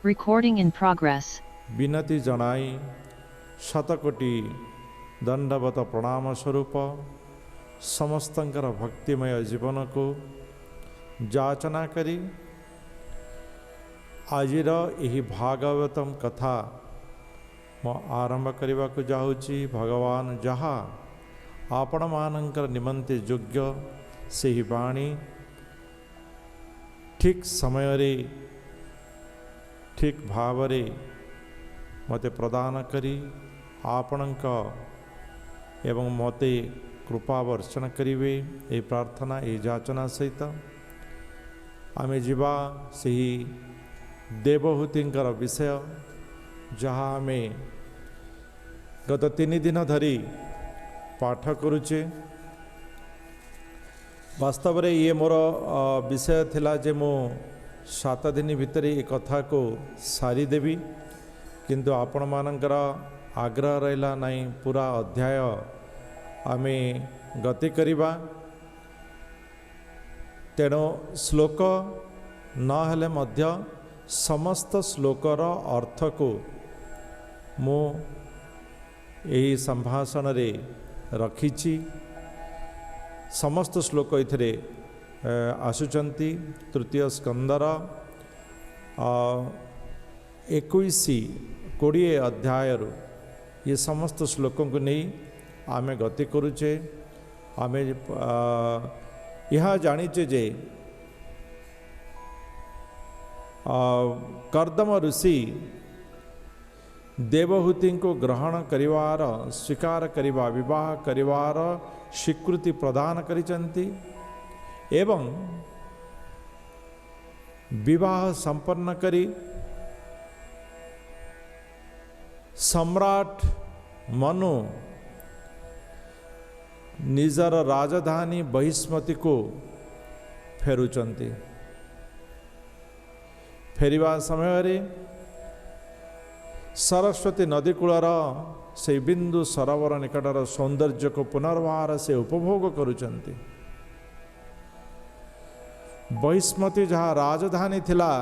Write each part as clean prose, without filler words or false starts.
Recording in progress. विनती जनाई शतकोटी दंडवत प्रणाम स्वरूप समस्तंकर भक्तिमय जीवन को जाचना करी आजिर यही भागवतम कथा मो आरंभ करने को जाऊँगी। भगवान जहाँ आपण मानकर निमंते योग्य से ही वाणी ठीक समय रे ठीक भाव रे मते प्रदान करी आपणक एवं मते कृपा वर्षण करिवे ए प्रार्थना ए जाचना सहित आमे जीवा सही देवहूतिंकर विषय जहाँ आमे गत 3 दिन धरी पाठ करुचे। वास्तव में ये मोर विषय थिला जे मो 7 दिन भितर ए कथा को सारी देवी, किंतु आपण मानकर आग्रह रहा नहीं पूरा अध्याय आमे गति करिबा। तेणु श्लोक न हेले मध्य समस्त श्लोकर अर्थ को मु यही संभाषण रे रखिछि। समस्त श्लोक इथरे आसुचंती तृतीय स्कंदर 21-20 अध्याय ये समस्त श्लोकों को नहीं आमे गति करुचे। आमे यह जानिचे जे कर्दम ऋषि देवहूति को ग्रहण करिवार स्वीकार करिवा विवाह करिवार स्वीकृति प्रदान करिचंती एवं विवाह संपन्न करी सम्राट मनु निजर राजधानी बहिष्मति को फेरुचंती। फेरिवा समय रे सरस्वती नदी कूलर से बिंदु सरोवर निकटर सौंदर्य को पुनर्वार से उपभोग करुचंती। बहिष्मति जहाँ राजधानी थिला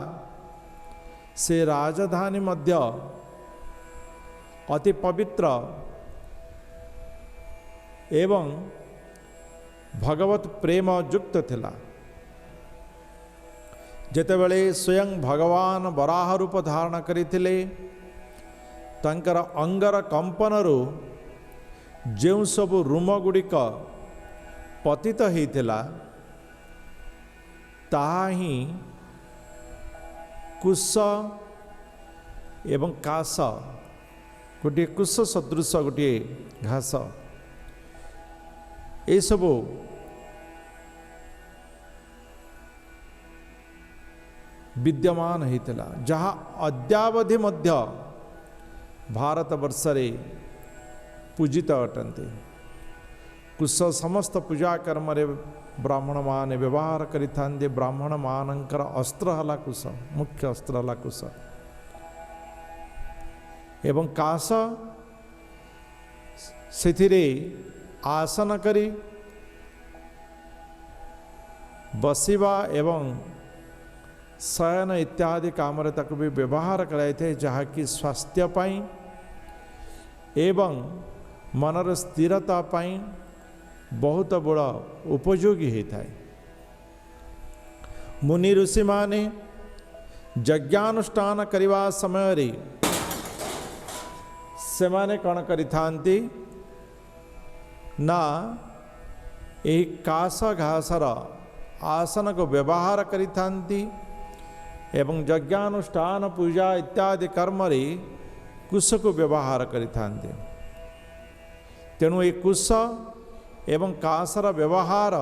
से राजधानी मध्य अति पवित्र एवं भगवत प्रेम युक्त थिला। जेतेबेले स्वयं भगवान वराह रूप धारण करिथिले तंकर अंगर कंपनरु जेउ सब रूम गुड़िक पतित होइथिला ताहा ही कुश एवं काश गोटे कुश सदृश गोटे घास ये सबू विद्यमान होता जहाँ अद्यावधि मध्य भारत वर्ष रे पूजित अटंती। कुश समस्त पूजा कर्म रे ब्राह्मण मान व्यवहार करिथांते। ब्राह्मण मानकर अस्त्र हला कुश, मुख्य अस्त्र हला कुश एवं काश सेथिरे आसन करी बसिबा एवं शयन इत्यादि काम रे ताकू भी व्यवहार कराई थे, जहाँकि स्वास्थ्य पाई एवं मनर स्थिरता पाई बहुत बड़ा उपयोगी होता है। मुनि ऋषि माने यज्ञानुष्ठान करिवा समय रे से माने कौन करिथांती ना यही काश घासर आसन को व्यवहार करिथांती एवं यज्ञानुष्ठान पूजा इत्यादि कर्म रे कुश को व्यवहार करिथांते। तेणु ये कुश एवं काशर व्यवहार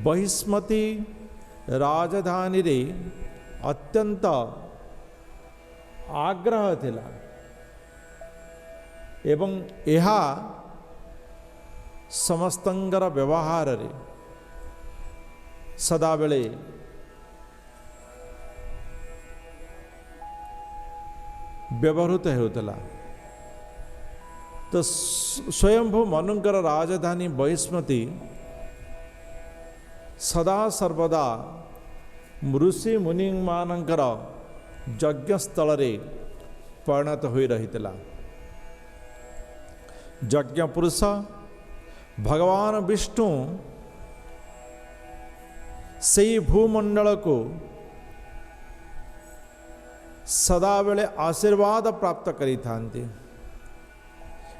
बहिष्मति राजधानी रे अत्यंत आग्रह थिला एवं यह समस्तंगर व्यवहार रे सदा बेले व्यवहृत होता। तो स्वयंभू मनुंकर राजधानी बहिष्मति सदा सर्वदा ऋषि मुनि मानकर यज्ञ स्थल रे परिणत होई रहितला। यज्ञ पुरुष भगवान विष्णु से भूमंडल को सदा बेले आशीर्वाद प्राप्त करी थांती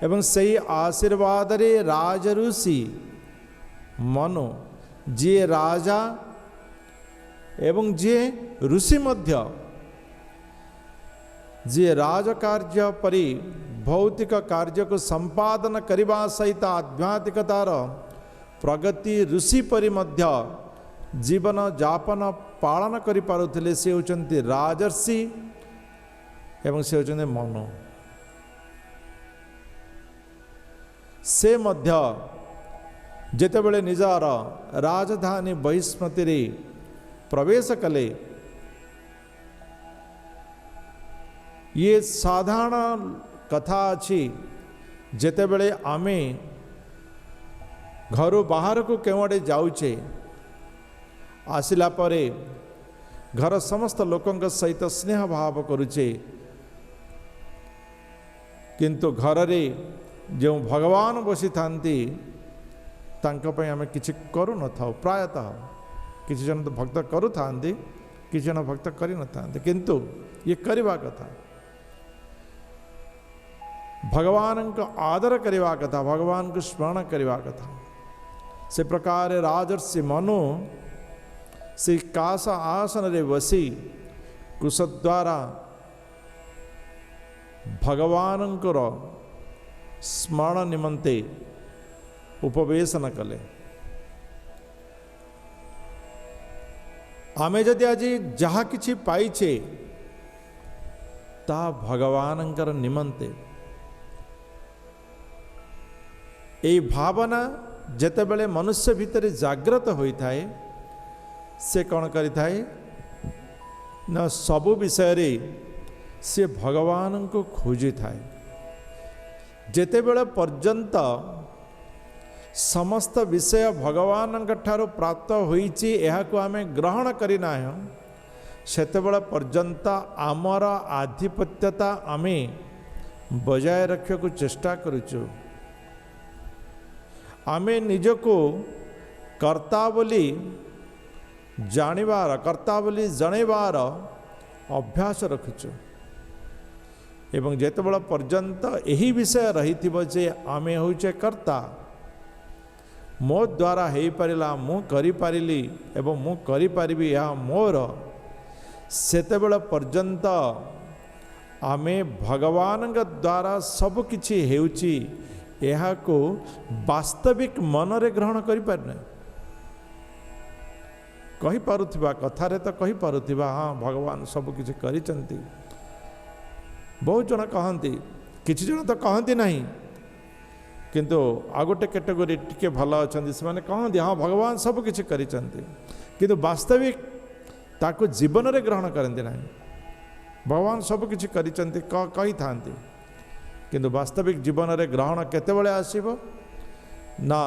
एवं सही आशीर्वाद रे राज ऋषि मनु जी राजा एवं जी ऋषि मध्य जी राज कार्य परि भौतिक कार्य को संपादन करने सहित आध्यात्मिकतार प्रगति ऋषि परि मध्य जीवन जापन पालन करि पारुथिले से होचंती राजर्षि एवं से होचंती मनु। से मध्य जेतेबेले निजार राजधानी बहिष्मति रे प्रवेश कले ये साधारण कथा अच्छी जेतेबेले आमे घर बाहर को केवड़े जाऊचे आसिला परे घर समस्त लोकंक सहित स्नेह भाव करुचे किंतु घर रे जो भगवान बसी थांती तांका पई आमे किछि करू न थाउ। प्रायतः किछि जन तो भक्त करू थांती किछि जन भक्त करी न थांती किंतु ये करवा कथा भगवान को आदर करवा कथा भगवान को स्मरण करवा कथा। से प्रकार राजर्षि मनु से कास आसन रे वसी कुश द्वारा भगवान को स्मरण निमंते उपवेशन कले। आमे जदि आज जहा किछि पाइछे ता भगवानंकर निमंते ए भावना जेतेबेले मनुष्य भितर जागृत होइथाए से कौन करिथाए न सबु विषय रे से भगवान को खोजी थाए। जेतेबेले पर्यंत समस्त विषय भगवान ठारो प्राप्त होइछि एहाको आमे ग्रहण करिना सेतेबेले पर्यंत आमर आधिपत्यता आमे बजाय रखिया को चेष्टा करूछु। आमे निजको कर्ता बोली जानिबार कर्ता बोली जणेबार अभ्यास रखुछु एवं जेतेबेले पर्यंत यही विषय रही जे आमे होचे कर्ता मो द्वारा हो पारिला मु करि पारिली एवं मु करि पारिबी या मोर सेतेबेले पर्यंत आमे भगवान द्वारा सब किछि हेउची यह को वास्तविक मन रे ग्रहण करि पारने कहि पारुथिबा कथा रे तो कहि पारुथिबा हाँ भगवान सब किछि करिचंती। बहुत जन कहती किछि जन तो कहती नहीं किंतु आ गोटे कैटेगोरी टिके भल अच्छा से माने कहती हाँ भगवान सब किछि करिचंती किंतु वास्तविक ताको जीवन रे ग्रहण करती नहीं। भगवान सब किछि करिचंती कहि थांती किंतु वास्तविक जीवन रे ग्रहण केतेबेले आसीबो ना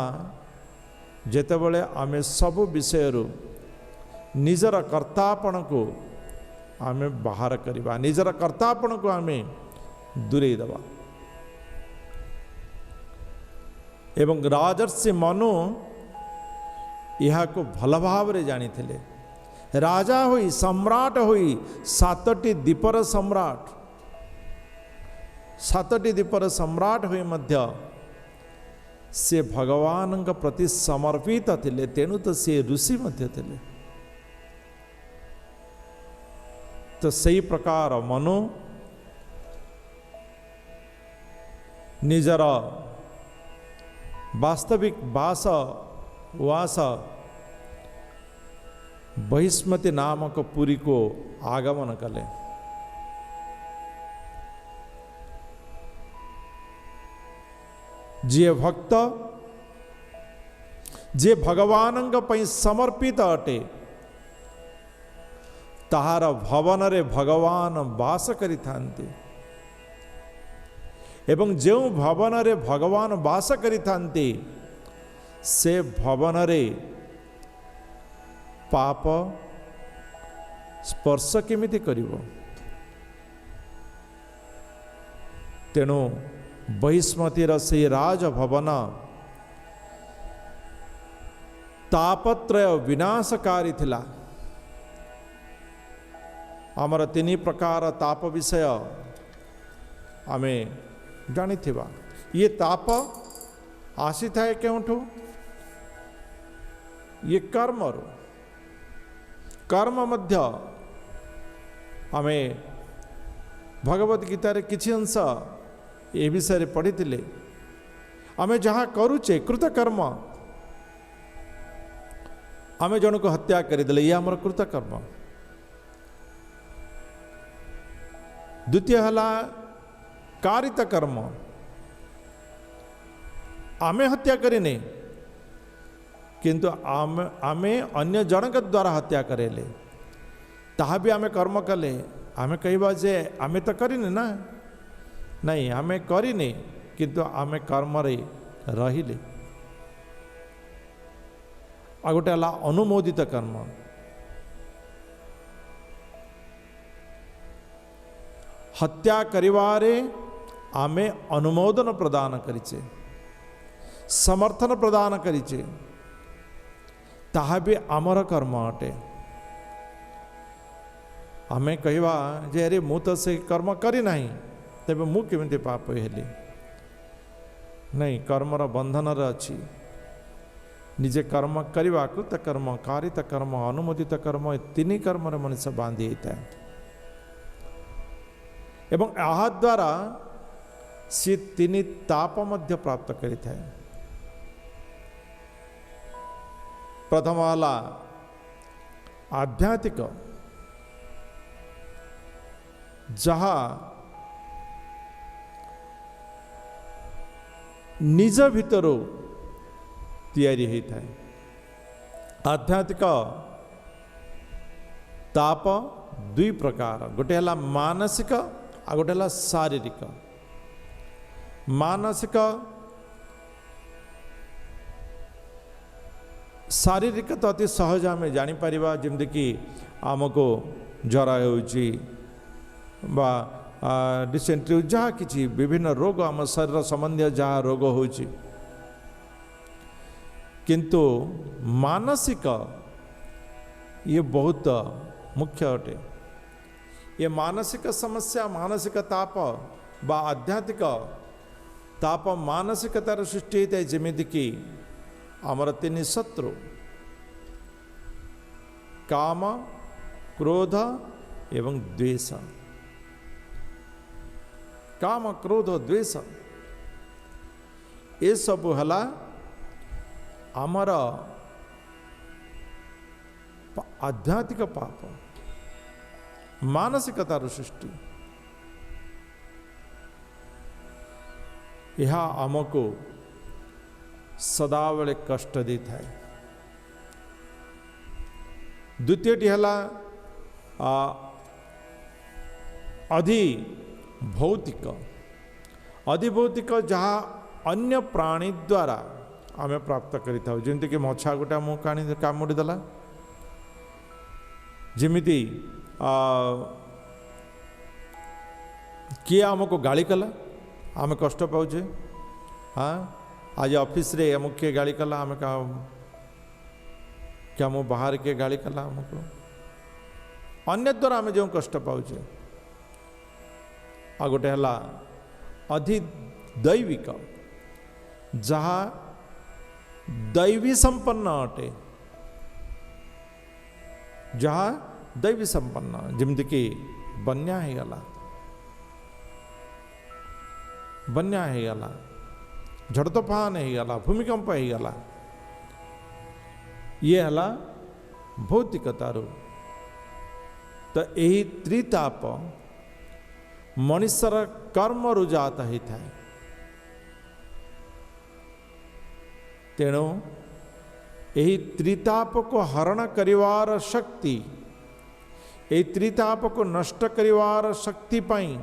जेतेबेले आमे सब विषय निजर कर्तापण को आमे बाहर करिबा निजर कर्तापण को आमे दूरे दबा। एवं राजर्षि मनु यह को भल भाव रे जानी थिले। राजा होई सम्राट होई सातटी दीपर सम्राट सातटी दीपर सम्राट हुई मध्य से भगवान का प्रति समर्पित थिले तेणु तो से ऋषि मध्य थिले। तो सही प्रकार मनु निजर वास्तविक वास बहिष्मति नामक पुरी को आगमन कले। जे भक्त जे भगवान पई समर्पित अटे ताहार भवन रे भगवान वास करि थांती एवं जो भवन रे भगवान वास करि थांती से भवन रे पाप स्पर्श केमिति करिवो। तेणु बहिस्मतिर से राजभवन तापत्रय विनाशकारी थिला। आमर तीन प्रकार ताप विषय आमे जानी थिबा। ये ताप आसी थाए केउठु? ये कर्मरु। कर्म मध्य आमे भगवत गीतार किछि अंश ए विषय पढ़ी थिले। आमे जहाँ करुचे कृतकर्म, आमे जन को हत्या करदेले, ये आमर कृतकर्म। द्वितीय हला कारित कर्म, आमे हत्या करिने किंतु आमे अन्य जनक द्वारा हत्या करेले, ताहा भी आमे कर्म कले। आमे कहबा जे आमे तो करिने ना, नहीं आमे करिने किंतु आमे कर्म रे रहिले। आ गोटे हला अनुमोदित कर्म। हत्या करिवारे आमे अनुमोदन प्रदान करिचे, समर्थन प्रदान करिचे, ताहा भी आमर कर्म अटे। आमे कहवा जे अरे मु तो से कर्म करी नहीं, तेबे मु केमिति पाप हेली? नहीं, कर्मर बंधन रे अछि। निजे कर्म करवा, कृत कर्म, कारित कर्म, अनुमोदित कर्म, तीन कर्म रे मनुष्य बांधी होता है। एवं आहा द्वारा सी तीन ताप मध्य प्राप्त करिता है। प्रथम वाला आध्यात्मिक, जहाँ निज भितर तैयारी होता है। आध्यात्मिक ताप दुई प्रकार, गोटे हला मानसिक आ गोटे हला शारीरिक। मानसिक शारीरिक तो अति सहज आम जापर, जमीक आमको ज्वर होची बा डिसेंट्री जहाँ किसी विभिन्न रोग आम शरीर संबंधी जहाँ रोग होची, किंतु मानसिक ये बहुत मुख्य अटे। ये मानसिक समस्या, मानसिक ताप बा आध्यात्मिक ताप मानसिकतार सृष्टि होता है। जमीक आमर तीन शत्रु, काम, क्रोध एवं द्वेष। काम, क्रोध, द्वेष ये सब हला आमर आध्यात्मिक पाप, मानसिकतार सृष्टि। यह आमको सदाबले कष्ट देता है। द्वितीयटी हला अधिभौतिक। अधिभौतिक जहाँ अन्य प्राणी द्वारा आमे प्राप्त करिता, जमीक मछा गोटा मुँह कामुड़ी देला, जमीती किए आमको गाली कला, आमे कष्ट पाऊे। हाँ, आज ऑफिस रे आमको किए गाली कला, आमे क्या मु बाहर किए गाली कला, आमको अन्य द्वारा आमे जो कष्ट पाऊे। आ गोटे हला अधिदैविक, जहाँ दैवी संपन्न अटे, जहाँ दैवी संपन्न, जमीक बन्या हो गला, बन्या हो गला, झड़ तोफान हो गला, भूमिकंप हो गला, ये हला भौतिकतार। तो यही त्रिताप मनुष्यर कर्म रुजात होता है। तेणु यही त्रिताप को हरण करिवार शक्ति, यही त्रिताप को नष्ट करिवार शक्ति पाई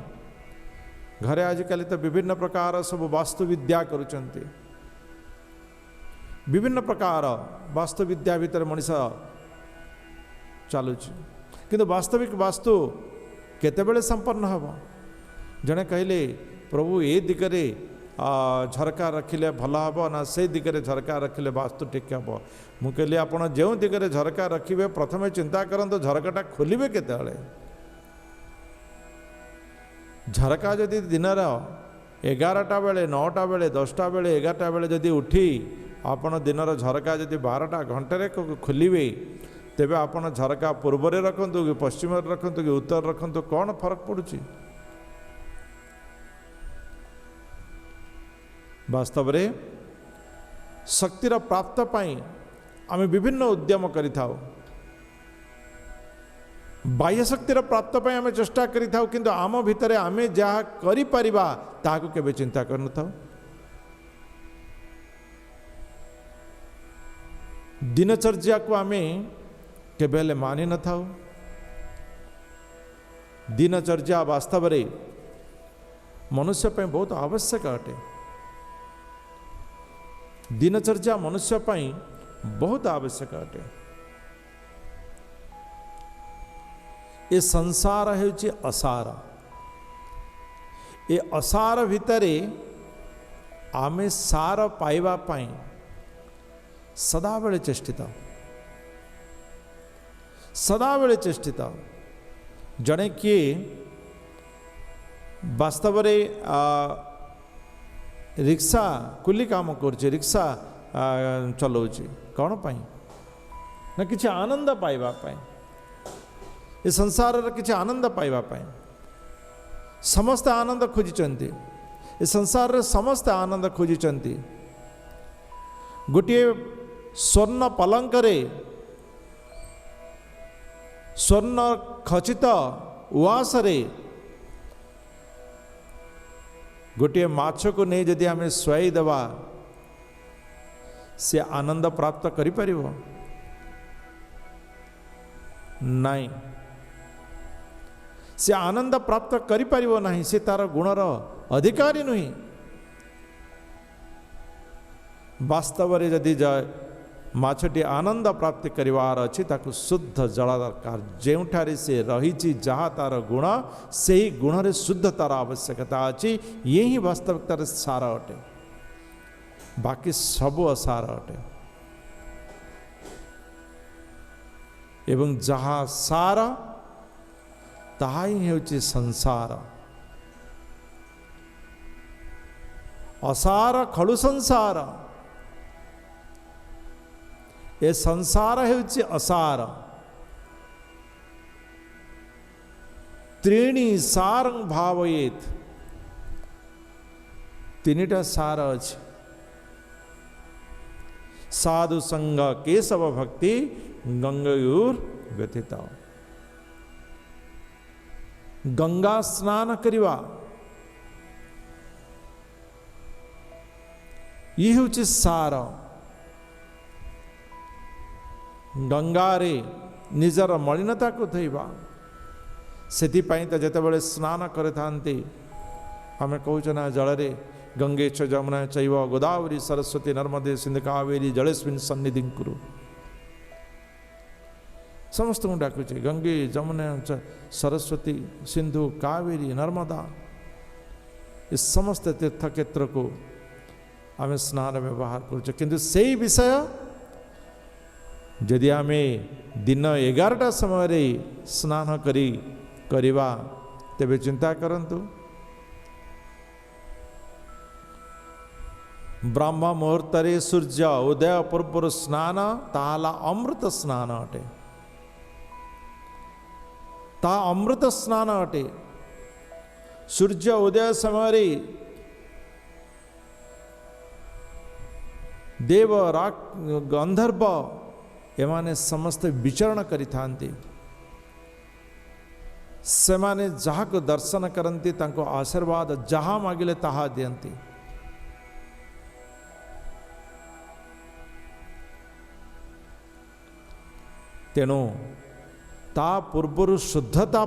घरे आजिकल तो विभिन्न प्रकार सब वास्तुविद्या करुचंती। विभिन्न प्रकार वास्तुविद्या भीतर मनीष चलुची, किंतु वास्तविक वास्तु केतेबेले संपन्न हम जड़े कहले प्रभु ए दिगरे झरका रखिले भल हम ना से दिगरे झरका रखिले वास्तु ठीक हम मु कहली आप जो दिगरे झरका रखिए प्रथमे चिंता करते झरकाटा खोलिए केतेबेले झरका जदि दिनर 11टा बेले 9टा बेले 10टा बेले 11टा बेले जदि उठी आपण दिनर झरका जदि 12टा घंटे खोलिए तेबे आपण झरका पूर्व रखंतु कि पश्चिम रखंतु कि उत्तर रखंतु कौन फरक पड़ुची वास्तव में शक्तिर प्राप्त पाई आम विभिन्न उद्यम करिथाउ बाह्य शक्तिर प्राप्त पाई आम चेष्टा करिथाउ किंतु आम भितर आम जहाँ करि परिबा ताहाकु केबे चिंता करनथाउ दिनचर्या को आम केबे मानि न थाउ दिनचर्या वास्तव में मनुष्य पे बहुत आवश्यक अटे दिनचर्या मनुष्य पे बहुत आवश्यक अटे ये संसार हेउची असार ये असार भितरे आमे सार पाइबा पाई सदाबेले चेष्टिता सदाबेले चेष्टिता जड़े किए वास्तव में रिक्शा कुली काम कर रिक्शा चलाऊँच कौन पाई ना किसी आनंद पाइबा पाई ये संसार किसी आनंद पाइबा पाई समस्त आनंद खोजिचंती ये संसार रे समस्त आनंद खोजिचंती गोटे स्वर्ण पलंकरे स्वर्ण खचित उआसरे गोटे माछ को नहीं जदि आम शुआई देवा से आनंद प्राप्त करि परिबो नहीं से आनंद प्राप्त करि परिबो नहीं से तार गुणर अधिकारी नुही वास्तव में जदि माछटी आनंद प्राप्ति करिवार अछि ताकु शुद्ध जल दरकार जेउठारे से रही जहाँ तार गुण से ही गुण रे शुद्धतार आवश्यकता अछि ये ही वास्तविकतार सार अटे बाकी सब असार अटे एवं जहाँ सार ताहा ही हेउछि संसार असार खलु संसार ये संसार हेउछि असार त्रीणी सारं भावयेत तीनिटा सार अछि साधु संग केशव भक्ति गंगयूर व्यतीत गंगा स्नान करिवा ये हेउछि सार गंगारे निजर मलिनता को धोइबा सेथिपाई तो जेतेबेले स्नान करथांती आमे कहूचना जलरे गंगे च जमुना चैव गोदावरी सरस्वती नर्मदे सिंधु कावेरी जलेस्मिन् सन्निधिं कुरु समस्त को डाकुचे गंगे जमुना सरस्वती सिंधु कावेरी नर्मदा इस समस्त तीर्थ क्षेत्र को आमे स्नान में व्यवहार करुचे किंतु सही विषय जदि आमे दिन 11टा समय स्नान करिवा तेबे चिंता करंतु ब्रह्म मुहूर्त सूर्य उदय पूर्व स्नान ताला अमृत स्नान अटे ता अमृत स्नान अटे सूर्य उदय समय देव गंधर्व एमाने समस्त विचरण करि थांती सेमाने जहाँ को दर्शन करती तांको आशीर्वाद जहाँ मागिले ताहा दियंती तेणु ता पूर्वर शुद्धता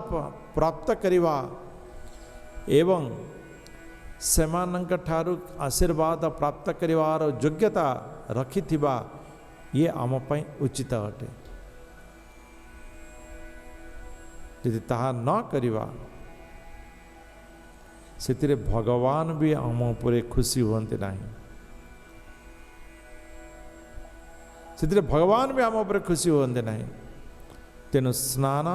प्राप्त करिवा एवं सेमानंक ठारू आशीर्वाद प्राप्त करिवार योग्यता रखिथिबा ये आम पाई उचित अटे यदि ताहा न करिबा सेतिरे भगवान भी आम उपरे खुशी हुअन्ते नाही। सेतिरे भगवान भी आम उपरे खुशी हुअन्ते नाही। तेणु स्नान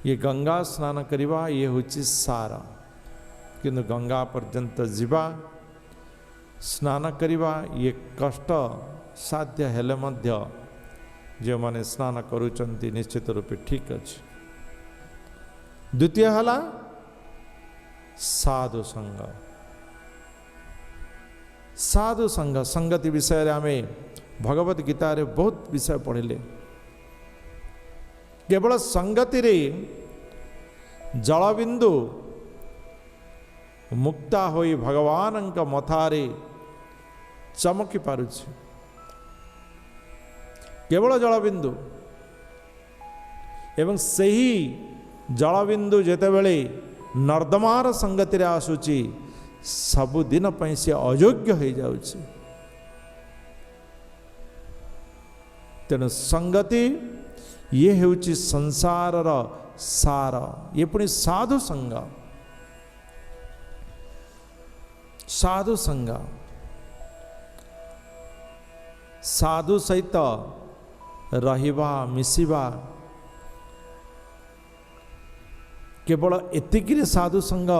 ये गंगा स्नान करिबा ये होची सार, किंतु गंगा पर्यंत जीवा स्नान करिबा ये कष्ट साध्य हेले मध्य जो माने स्नान करूचंती निश्चित रूपे ठीक अच्छे। द्वितीय हला साधु संग। साधु संग संगति विषय आम भगवत गीता रे बहुत विषय पढ़िले। केवल संगति रे जलबिंदु मुक्ता होई भगवान का मथारे चमकी पारुछि। केवल जलबिंदु एवं सही जलबिंदु जेतेबेले नर्दमार संगति रे आसुची सबुदिन पई से अयोग्य हो जाउछि। तेणु संगति ये हेउछि संसार सार। ये पुणी साधु संग। साधु संग साधु सहित रहिबा मिसिबा केवल एतिकिरे साधु संग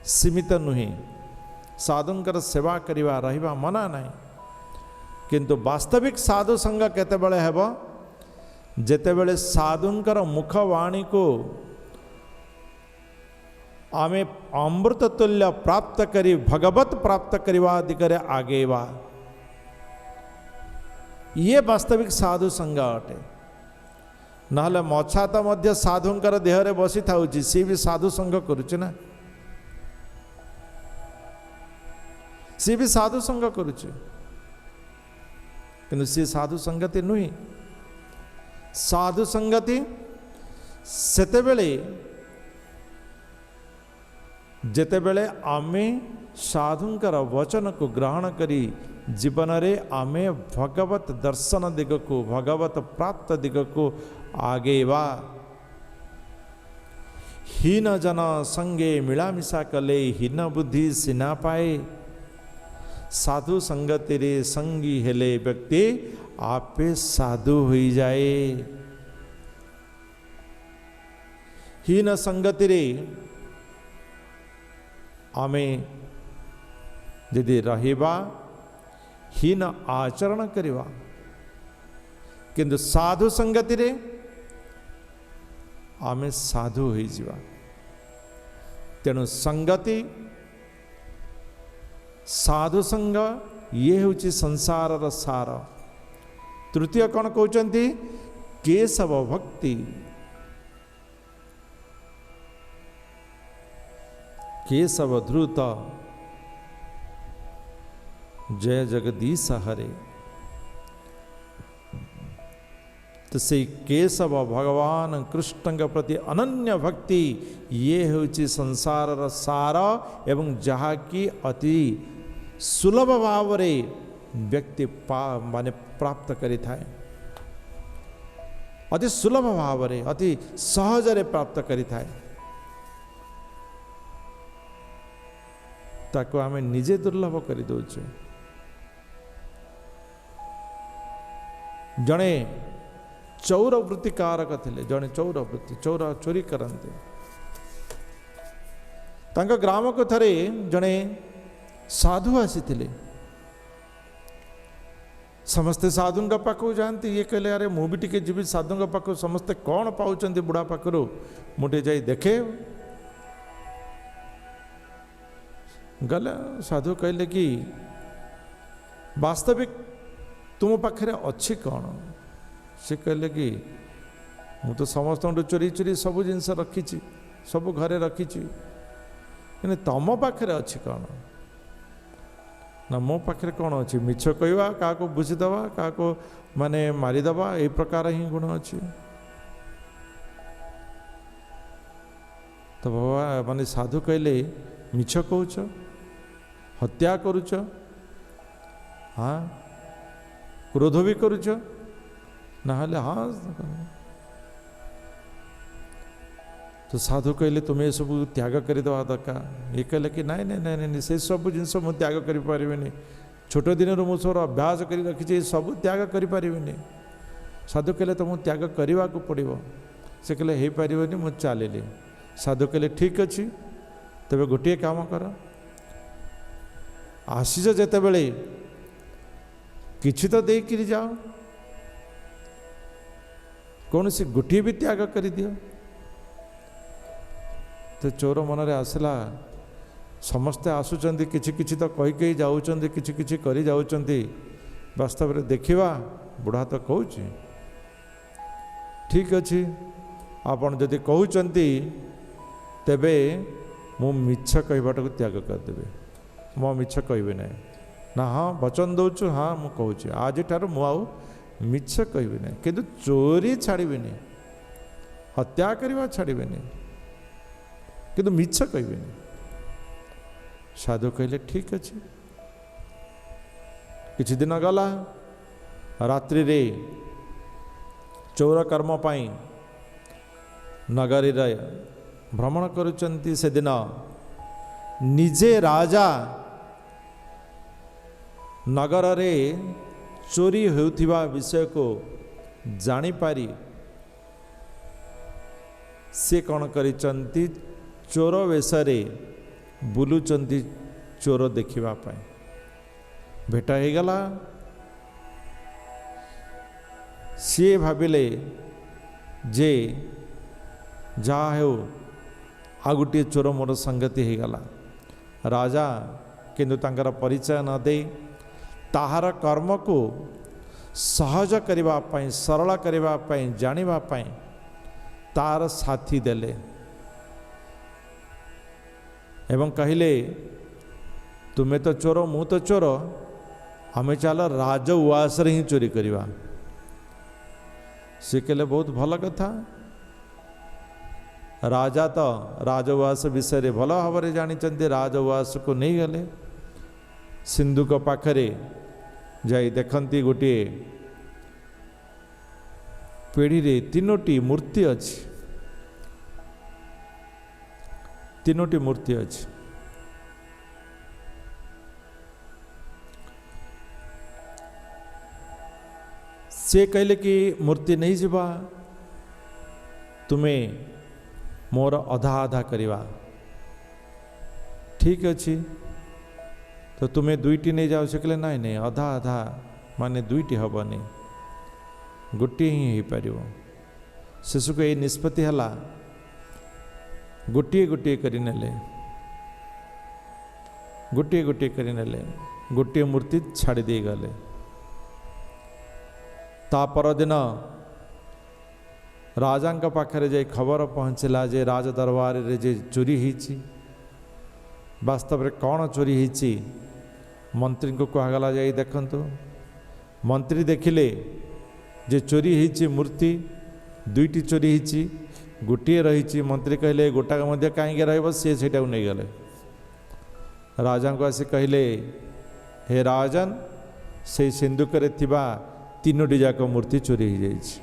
सीमित नुहे। साधुंकर सेवा करिबा रहिबा मना नहीं, किंतु वास्तविक साधु संग केतेबेले हेबो जेतेबेले साधुंकर मुखवाणी को आमे अमृत तुल्य प्राप्त करी भगवत प्राप्त करिवा दिगरे आगेवा। ये वास्तविक साधु संग अटे। नहले मछा तो मध्य साधुंकर देहरे बसी थाउची, सी भी साधु संग करुचे ना, सी भी साधु संग करुचे, किंतु सी साधु संगति नुही। साधु संगति सेतेबेले जेतेबेले आमे साधुंकर वचन को ग्रहण करी जीवन रे आमे भगवत दर्शन दिग को भगवत प्राप्त दिग को आगेवा। हीन जन संगे मिलामिशा कले हीन बुद्धि सिना पाए। साधु संगति रे संगी हेले व्यक्ति आपे साधु हो जाए। हीन संगति रे आमे यदि रहिबा हीन आचरण करिवा, किंतु साधु संगति रे आमे साधु हो जावा। तेणु संगति साधु संग ये होची संसार सार। तृतीय कौन कहते केशव भक्ति। केशव ध्रुत जय जगदीश हरे। तो से केशव भगवान कृष्ण के प्रति अनन्य भक्ति ये होची संसार सार एवं जहा की अति सुलभ भाव रे व्यक्ति माने प्राप्त करि थाए। अति सुलभ भाव रे अति सहज रे प्राप्त करि थाए। ताको आमे निजे दुर्लभ करि दउछे। जणे चौर वृत्ति कारक थिले, जणे चौर वृत्ति चौर चोरी करते। तांका ग्राम को थरे जणे साधु आसीथिले। समस्ते साधु पाखु जाती। ये कहले अरे मु भी टिके जीवी साधु पाखु समस्ते कौन पाउचंती बुढ़ा पाखु मुझे जाई देखे। गला साधु कहले कि वास्तविक तुम पाखे अच्छी कौन। से कहले कि मु तो समस्त चोरी चोरी सब जिनस रखी सब घरे रखी, तुम पाखे अच्छी कौन ना मो पाखे कौन अच्छी मिछ कहवा क्या बुझीदवा क्या माने मारिदवा ये प्रकार ही गुण अच्छी। तो बाबा माने साधु कहले मिछ कहूच हत्या करुच हाँ क्रोध भी करुच ना हाँ तो साधु कहले तुम्हें ये सब त्याग करदेवा दरकार। ये कहले कि नाई नाई नाई नाई से सब जिनस मुझे त्याग करें छोट दिन मुझे सोर अभ्यास कर रखी सब त्याग करें। साधु कहले तुमको त्याग करने को पड़ो। से कहले हो पारनि मुझे चलिली। साधु कहले ठीक अच्छे तेरे गोटे काम कर आसीज जिते बड़े किसी तो देकर जाओ कौन सी गोटे भी त्याग कर दियो। तो चोर मन रे आसला समस्ते आसुचंदी किछि तो कही कही जाउचंदी किछि करी जाउचंदी। वास्तव में देखिवा बुढ़ा तो कहूँ ठीक अच्छे आपन जदि कहउचंती तेबे मु मिछ कहबाटा को त्याग करदेबे। मो मिछ कहबे ना ना हाँ वचन दौचु हाँ मु कहूँ आज ठार मु आउ मिछ कहबे ना किंतु चोरी छाड़बेनी हत्या करवा छाड़बेनी किंतु मिछ कहबेनी। साधु कहले ठीक अच्छे। किछि दिन गला रात्रि रे चौर कर्म पाई नगरी भ्रमण करुचंती। से दिन निजे राजा नगर रे चोरी होउथिबा विषय को जानिपारी से कौन करिचंती चोर वेशरे बुलुचंती चोर देखिबा पाई। भेटा हो गला सी भाविले जे जहा हो आ गोटे चोर मोर संगति हो गला। राजा किंतु तांकर परिचय न दे ताहार कर्म को सहज करबा पई सरल करबा पई जानिबा पई तार साथी देले एवं कहले तुम्हें तो चोर मु तो चोर हमें चल राज उवास रे ही चोरी करवा। से कहले बहुत भल कथा। राजा तो राजउवास विषय भल भाव जानी राजउवास को नहीं गले सिंधुक पाखरे जाई देखती गोटे पीढ़ी रे तीनोटी मूर्ति अच्छी तीनोटी मूर्ति अच्छी। से कहले कि मूर्ति नहीं जीवा तुम्हें मोर अधा अधा करवा। ठीक अच्छे तो तुम्हें दुईटी नहीं जाओ। से कहले नाई नहीं अधा अधा माने दुईटी हेनी गोटे ही हो पार। शिशु को ये निष्पत्ति है गोटे गोटे करी नेले गोटे गोटे करी नेले गोटे मूर्ति छाड़ी दे गले। ता परदिन राजा पाखरे जाई खबर पहुँचला जे राज दरबार रे जे चोरी होईची। वास्तव में कौन चोरी होईची मंत्री को कहगला जाई देखंतु। मंत्री देखिले जे चोरी होईची मूर्ति दुईटी चोरी होईची गोटे रही। मंत्री कहले गोटा मध्य कहीं रही सी से नहीं गले। राजा को आसी कहले हे राजन से सिंधुक थिबा तीनोटी जाक मूर्ति चोरी हो जाइए।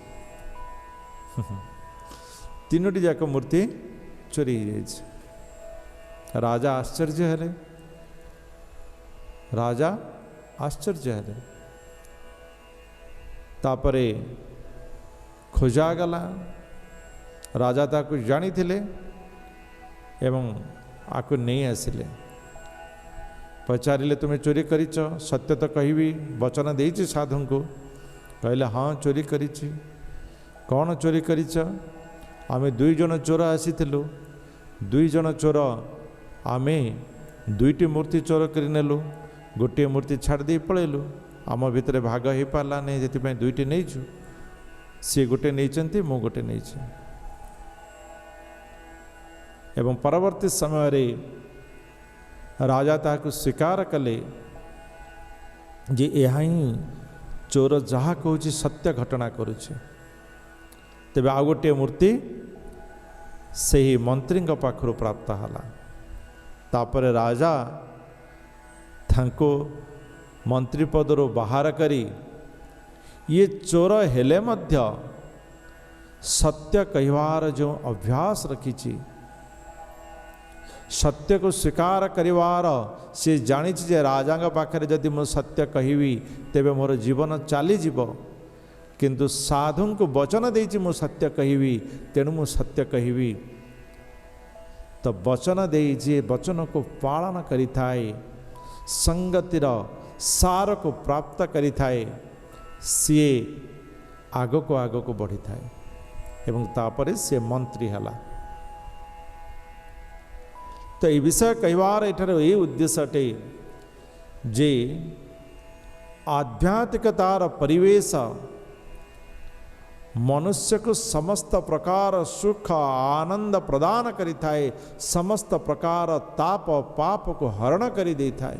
तीनोटी जाक मूर्ति चोरी हो जाइए। राजा आश्चर्य है राजा आश्चर्य है। तापरे खोजा गला राजा ताकू जानी थिले एवं आकु नहीं आसिले। पचारिले तुम्हें चोरी करिच सत्य तो कहबी वचन देइछि साधु को। कहले हाँ चोरी करिछि। कौन चोरी करिच? आमे दुई जन चोर आसीथिलु। दुई जन चोर आमे दुईटी मूर्ति चोर करिनेलु गोटे मूर्ति छाड़ दे पळेलु। आम भितर भाग हो पारा नहीं जे दुईटी नहींचु। सी गोटे नहीं मु गोटे नहीं। एवं परवर्ती समय रे राजा ताकू स्वीकार कले जे यहाँ ही चोर जहाँ कहूँ सत्य घटना करुचे। तेबे आ गोटे मूर्ति से ही मंत्री पाखु प्राप्त हला। तापर राजा थाको मंत्री पदर बाहर करी ये चोर हेले मध्य सत्य कहवार जो अभ्यास रखी, सत्य को स्वीकार करिवार से जानी जे राजा पाखे जदि मु सत्य कहबी तेबे मोर जीवन चली जीव, किंतु साधु को वचन देछि मु सत्य कहबी तेणु मु सत्य कहबी। तो वचन देछि वचन को पालन करि थाए, संगतिर सार को प्राप्त करि थाए, सी आग को बढ़ी थाए एवं तापरे से मंत्री हला। तो ये विषय कहवार एठार ये उद्देश्य अटे जे आध्यात्मिकतार परिवेश मनुष्य को समस्त प्रकार सुख आनंद प्रदान करि थाए, समस्त प्रकार ताप पाप को हरण करि दे थाए।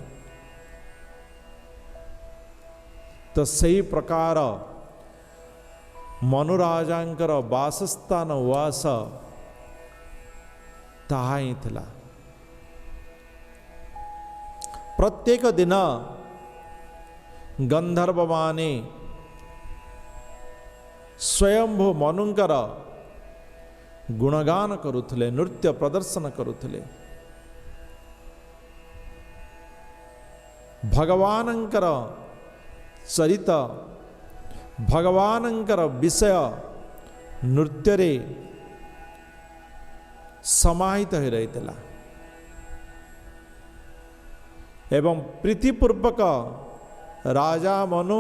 तो सही प्रकार मनुराजांकर वासस्थान उवास ताहा ही थिला। प्रत्येक दिन गंधर्व माने स्वयंभू मनुंकर गुणगान करुथले, नृत्य प्रदर्शन करुथले। भगवानंकर चरित भगवानंकर विषय नृत्य रे समाहित हो रही थिला एवं प्रीतिपूर्वक राजा मनु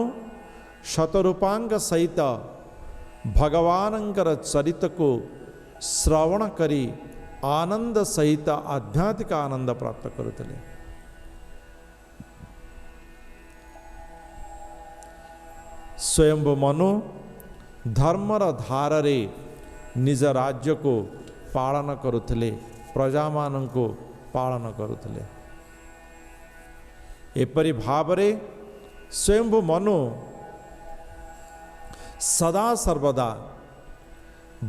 शतरूपांग सहित भगवानंकर चरित को श्रवण करी आनंद सहित आध्यात्मिक आनंद प्राप्त करुथले। स्वयंभू मनु धर्मर धार रे निज राज्य को पालन करुथले, प्रजा मान को पालन करुथले। एपरि भावरे स्वयंभू मनु सदा सर्वदा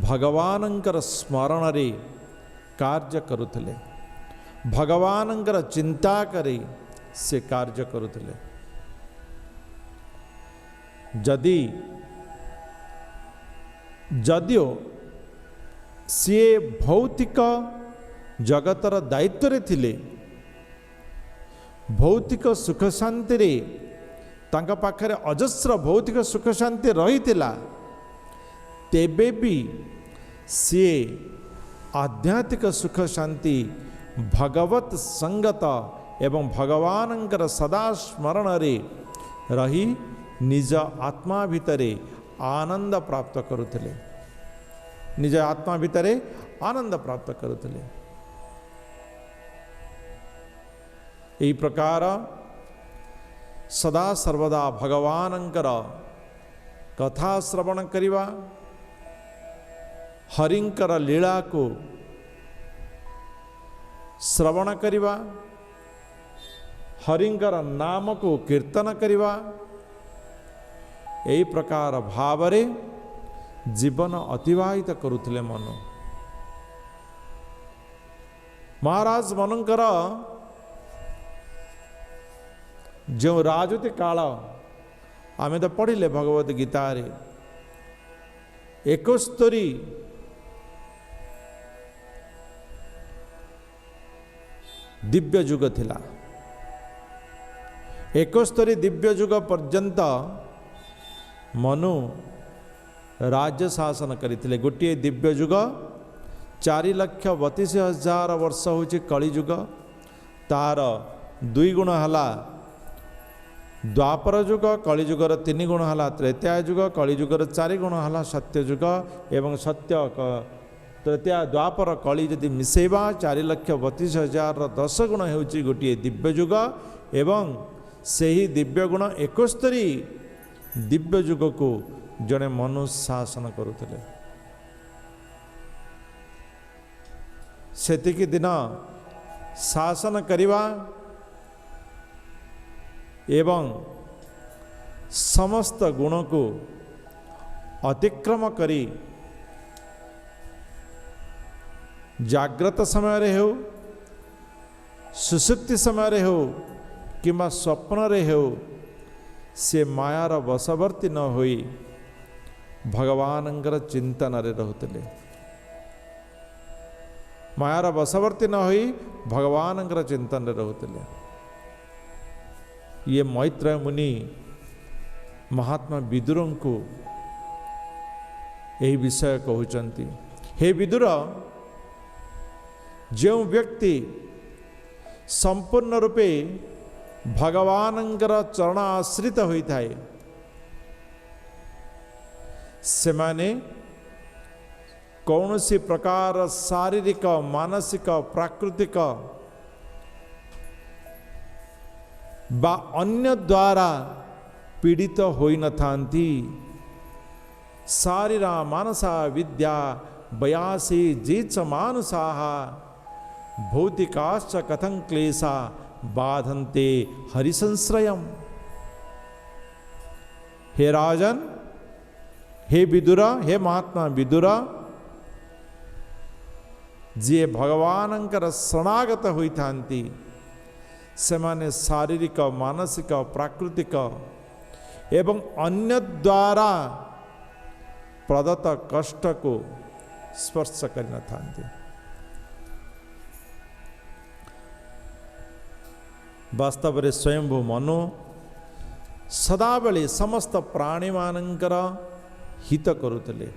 भगवानंकर स्मरण रे कार्य करुथले, भगवानंकर चिंता करी से कार्य करुथले। जदियो सी भौतिक जगतर दायित्व रे थिले, भौतिक सुख शांति रे तांका पाखरे अजस्र भौतिक सुख शांति रही थिला, तेबे भी सी आध्यात्मिक सुख शांति भगवत संगत एवं भगवानंकर सदा स्मरण रे रही निज आत्मा भितरे आनंद प्राप्त करुथले, निज आत्मा भितरे आनंद प्राप्त करुथले। यही प्रकार सदा सर्वदा भगवानंकर कथा श्रवण करिवा, हरिंकर लीला को श्रवण करिवा, हरिंकर नाम को कीर्तन करिवा, यही प्रकार भावरे जीवन अतिवाहित करुथले मनु। महाराज मनंकर जो राजती काल आमे तो पढ़िले भगवत गीता रे 71 दिव्य युग थिला। 71 दिव्य युग पर्यंत मनु राज्य शासन करते। गोटे दिव्य युग 4,32,000 वर्ष होची कली युग, तार 2 गुण हला द्वापर युग, कली युगर 3 गुण हला त्रेता युग, कली युगर 4 गुण हला सत्य युग एवं सत्य तृतीया द्वापर कली जदि मिसेबा 4,32,000 10 गुण होची गोटे दिव्य युग एवं सही दिव्य गुण 71 दिव्य युग को जड़े मनुष्य शासन करुले। सेतिकी दिन शासन करिवा एवं समस्त गुण को अतिक्रम करी जाग्रत समय रे हो, सुसुप्ति समय रे हो किंबा स्वप्न रे हो, से मायार वशवर्ती न होई भगवानंकर चिंतन रहते मायार बसवर्ती न होई भगवानंकर चिंतन रहते ये मैत्रेय मुनि महात्मा विदुर को यही विषय कहते हे विदुर जो व्यक्ति संपूर्ण रूपे भगवानंकर चरण आश्रित होता है से माने कौन सी प्रकार शारीरिक मानसिक प्राकृतिक बा अन्य द्वारा पीड़ित होई न थांती शारीरा मानसा विद्या बयासी जीच मानुषा भौतिकाश्च कथं क्लेशा बाधन्ते हरिसंश्रयम्। हे राजन, हे विदुर, हे महात्मा विदुर, जे भगवानंकर शरणागत होइथांती सेमाने शारीरिक मानसिक प्राकृतिक एवं अन्य द्वारा प्रदत्त कष्ट को स्पर्श कर न थांती। वास्तव में स्वयंभू मनु सदाबले समस्त प्राणी मानंकर हित करुतले।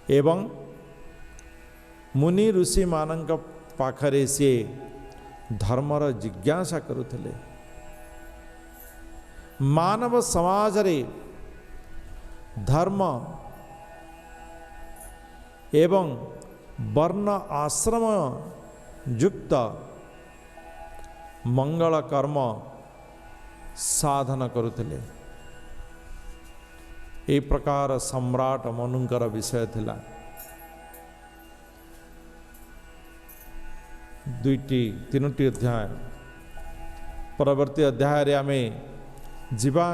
एवं मुनि ऋषि मानंक पाखरे से धर्मर जिज्ञासा करुतले। मानव समाज रे धर्म एवं वर्ण आश्रम युक्त मंगल कर्म साधन करुतले। ए प्रकार सम्राट मनुंकर विषय थिला। दुईटी तीनोटी अध्याय परवर्ती अध्याय रे आमे जीवा।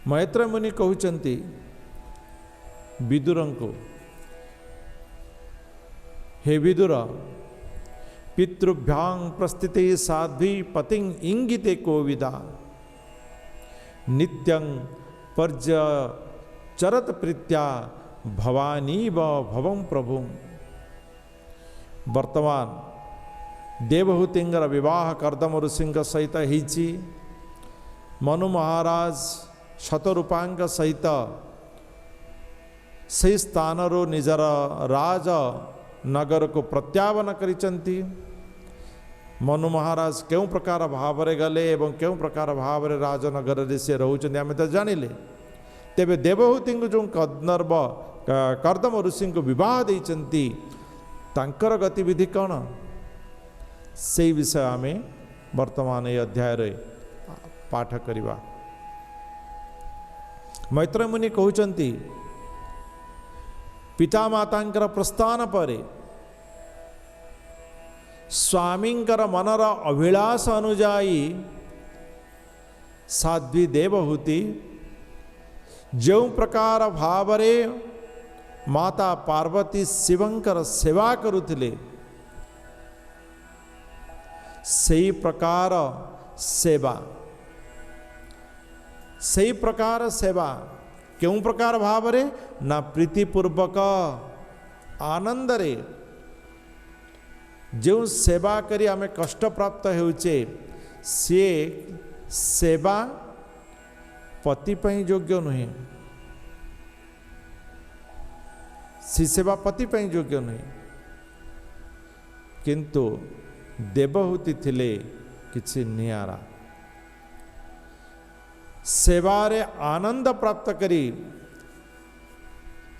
मैत्रेय मुनि कहउचंती विदुर को, हे विदुर, पितृभ्यां प्रस्थिते साध्वी पतिं इंगिते कोविदा नित्यं पर्यचरत प्रीत्या भवानीव भवं प्रभुं। वर्तमान देवहूतिंगर विवाह कर्दम ऋषिंग सहित होइछि। मनु महाराज शतरूपांग सहित से स्थान निजर राज नगर को प्रत्यावन करिचंती। मनु महाराज क्यों प्रकार भाव रे गले एवं क्यों प्रकार भाव रे राजनगर रे से रहउचंती आमे तो जानिले। तेबे देवहूति जो कदर्व कर्दम ऋषि को विवाह देइचंती तांकर गतिविधि कौन से विषय आमे वर्तमान ये अध्याय रे पाठ करिबा। मैत्रेय मुनि कहउचंती पिता मातांकर प्रस्थान परे स्वामींकर मनर अभिलाष अनुजाई साध्वी देवहूति जो प्रकार भावरे माता पार्वती शिवंकर सेवा करुथिले सही प्रकार सेवा क्यों प्रकार भाव रे ना प्रीतिपूर्वक आनंद रे जो सेवा करी आमे कष्ट प्राप्त होउचे से सेवा पति पई योग्य नहीं। सी सेवा पति पई योग्य नहीं। किंतु देवहूति थिले किछि नियारा सेवारे आनंद प्राप्त करी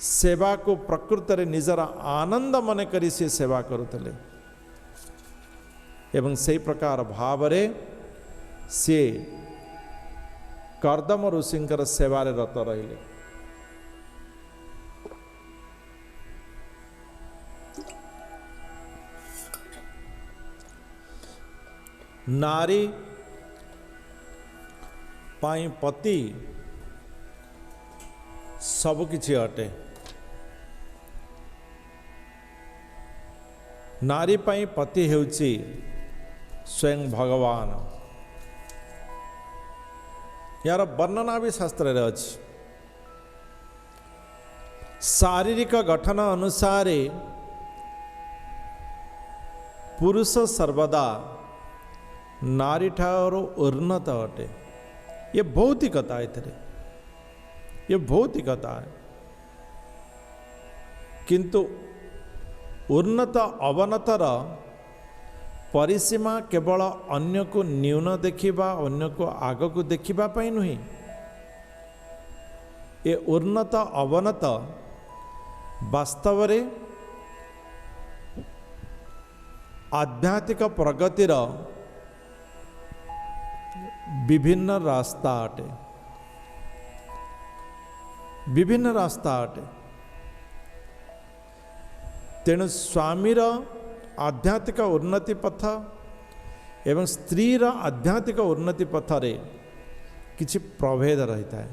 सेवा को प्रकृत रे निजर आनंद मन करी से सेवा करुतले एवं से प्रकार भाव रे से कर्दम ऋषिंकर सेवारे रत रहिले। नारी पाई पति सब किछि अटे। नारी पाई पति हेउछि स्वयं भगवान। यार वर्णना भी शास्त्र रे अछि। शारीरिक गठन अनुसार पुरुष सर्वदा नारी ठार उन्नत अटे। ये भौतिकता है, ये भौतिकता है। किंतु उन्नत अवनतर परिसीमा केवल अन्य को न्यून देखिबा, अन्य को आग को देखिबा पाई नुहे। ये उन्नत अवनत वास्तव रे आध्यात्मिक प्रगतिर विभिन्न रास्ता अटे, विभिन्न रास्ता अटे। तेणु स्वामीर आध्यात्मिक उन्नति पथ एवं स्त्रीर आध्यात्मिक उन्नति पथरे किछि प्रभेद रही है।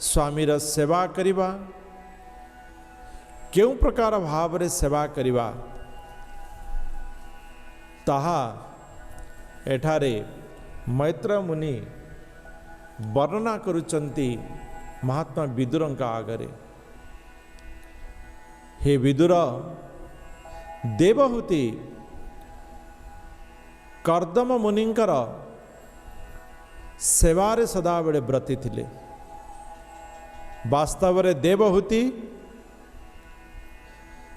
स्वामीर सेवा करिबा, केउ प्रकार भाव रे सेवा करिबा, ताहा एठारे मैत्र मुनि वर्णना करुचंती महात्मा विदुरंका आगरे। हे विदुर, देवहूति कर्दम मुनिंकर सेवारे सदाबेले ब्रती थिले। वास्तव रे देवहूति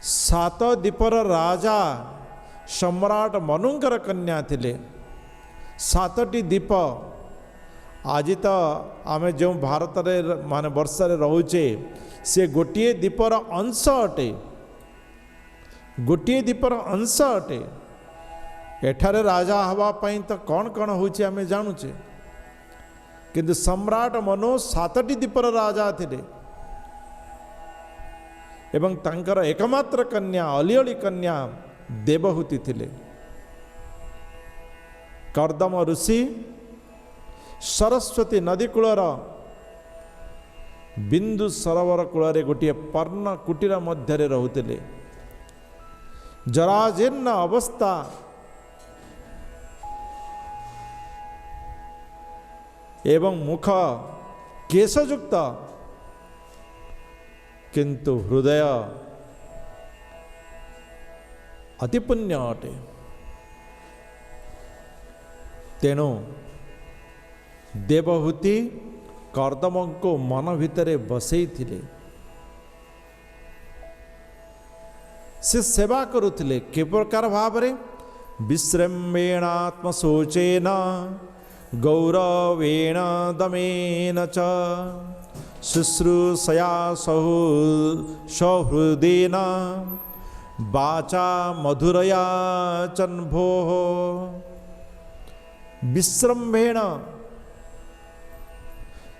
सात दीपर राजा सम्राट मनुंकर कन्या थिले। सातटी दीप आज तो आम जो भारत रे माने वर्ष रे रहुचे से गोटे दीपर अंश अटे, गोटे दीपर अंश अटे। एठारे राजा हवा पाई तो कौन कौन होचे आमे जानुचे, किंतु सम्राट मनु सातटी दीपर राजा थिले एवं तांकर एकमात्र कन्या अलिअली कन्या देवहूति थिले। कर्दम ऋषि सरस्वती नदी कूलर बिंदु सरोवर कूल गोटे पर्ण कुटीर मध्य रोते। जराजीर्ण अवस्था एवं मुख केशयुक्त, किंतु हृदय अति पुण्य अटे। तेणु देवहूति कर्दम को मन भितरे बसई थिले। से सेवा करुथिले के प्रकार भाव रे? विश्रम्भेणात्म शोचेन गौरवेण दमेन च शुश्रूषया सौहृदेन वाचा मधुरया चन्भोः। विश्रम्भेण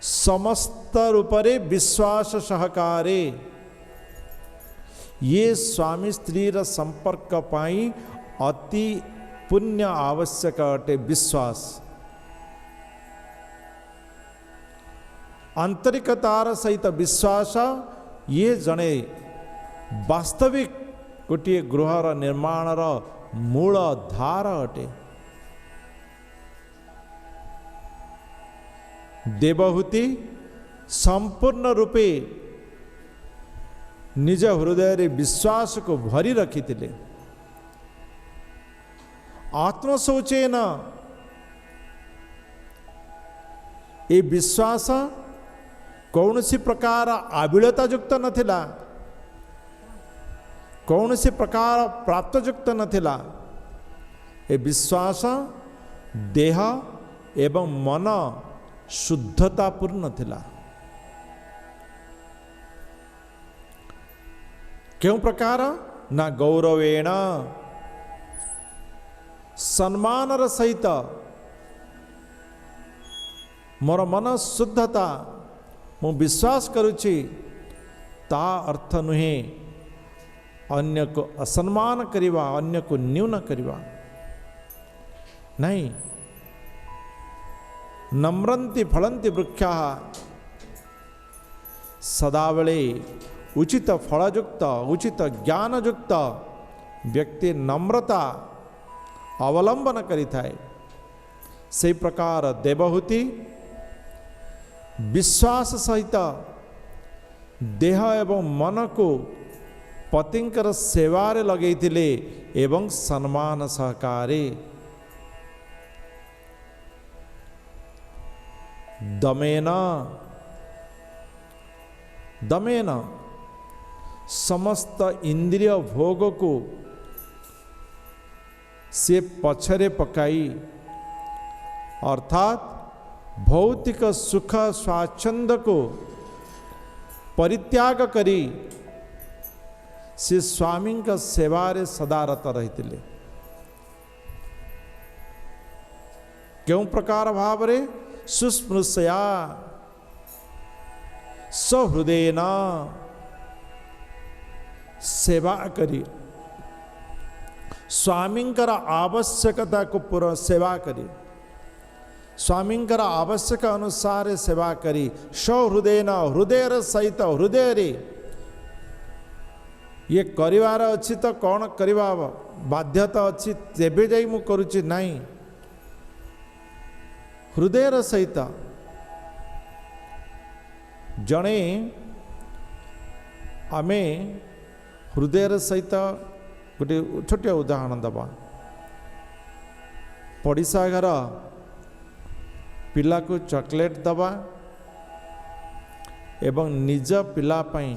समस्त रूपरे विश्वास सहकारे ये स्वामी स्त्रीर संपर्क पाई अति पुण्य आवश्यक अटे। विश्वास आंतरिकतार सहित विश्वास ये जने वास्तविक गोटे गृहर निर्माणर मूल धार अटे। देवहूति संपूर्ण रूपे निज हृदय रे विश्वास को भरी रखी थिले। आत्मशौचेन ये विश्वास कौन सी प्रकार आबिलता युक्त नथिला, कौन सी प्रकार प्राप्त युक्त नथिला। ये विश्वास देह एवं मन शुद्धता पूर्ण थिला। क्यों प्रकार? ना गौरवेण सम्मानर सहित मोर मन शुद्धता मु विश्वास करुछि, ता अर्थ नुहे अन्य को असम्मान करिवा, अन्य को न्यून करिवा नहीं। नम्रन्ति फलन्ति वृक्षाः, सदाबेले उचित फलयुक्त उचित ज्ञानयुक्त व्यक्ति नम्रता अवलंबन करिथाए। से प्रकार देवहूति विश्वास सहित देह एवं मन को पतिंकर सेवारे लगेइथिले एवं सम्मान सहकारे दमेन समस्त इंद्रिय भोग को से पछरे पकाई अर्थात भौतिक सुख स्वाच्छंद को परित्याग करी से स्वामी का सेवारे सदारत रही क्यों प्रकार भाव रे सुस्मृशया सहृदयना सेवा करी स्वामींकर आवश्यकता को पूरा सेवा करी स्वामींकर आवश्यक अनुसार सेवा करी सहृदयन हृदय सहित हृदय रे ये करिवार अच्छी तो कौन करवा बाध्यता अच्छी तेबे जाई मु करुची नहीं हृदय सहित जड़े आमे हृदय सहित गोटे छोटिया उदाहरण दबा पड़िशा घर पिला को चॉकलेट दबा एवं निज पिला पाई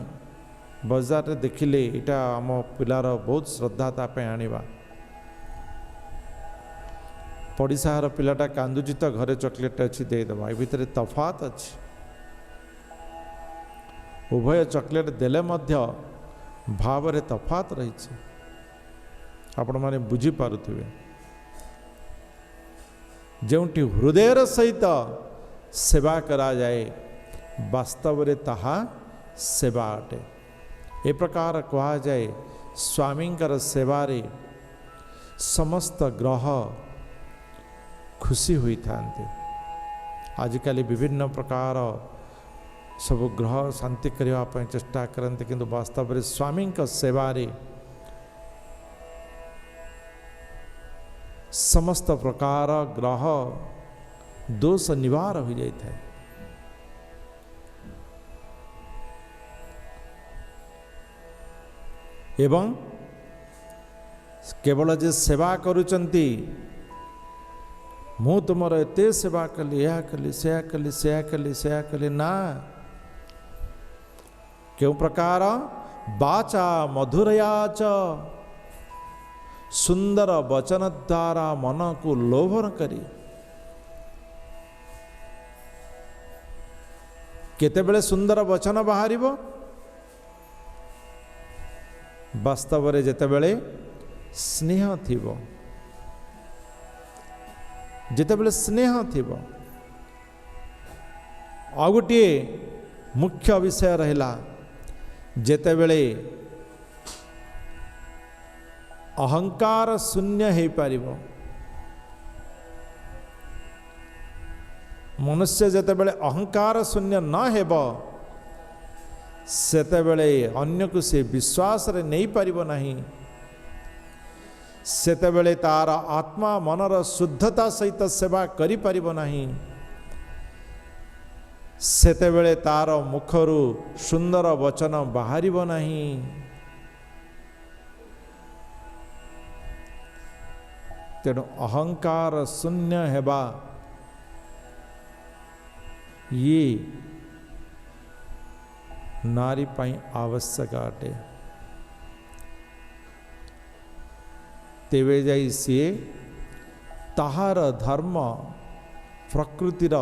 बजार रे देखिले इटा आम पिलार बहुत श्रद्धा तापे आनिबा पड़िशार पिलाटा कांदुची तो घरे चॉकलेट अच्छी देदेबा ए भितर तफात अच्छी उभय चॉकलेट देले मध्य भाव रे तफात रही आपण माने बुझी पारुथिबे जोंटी हृदय सहित सेवा करा जाए वास्तव रे ताहा सेवा अटे ए प्रकार कहा जाए स्वामींकर सेवारे समस्त ग्रह खुशी हुई थांते आजिकल विभिन्न प्रकार सब ग्रह शांति करने चेष्टा करते किंतु वास्तव में स्वामी सेवारे समस्त प्रकार ग्रह दोष निवार हो जाता है एवं केवल जे सेवा करुचंती मु तुमर एते सेवा कली या कली से कली से कली से कली ना क्यों प्रकार बाचा मधुरया च सुंदर वचन द्वारा मन को लोभन करी केतेबेले सुंदर वचन बाहरिबो वास्तव रे जेतेबेले स्नेह थिबो जेतेबेले स्नेह थिबो आ गोटे मुख्य विषय रहिला जेतेबेले अहंकार शून्य हो पारिबो मनुष्य जेतेबेले अहंकार शून्य न हेबो सेतेबेले अन्य को से विश्वास रे नहीं पारिबो नहीं सेतेबेले तार आत्मा मनर शुद्धता सहित सेवा करि पारिबो नहीं सेतेबेले तार मुखरु सुंदर वचन बाहरिबो नहीं तेणु अहंकार शून्य हेबा ये नारी पाई आवश्यक अटे तेवे जाई सी ताहार धर्म प्रकृतिर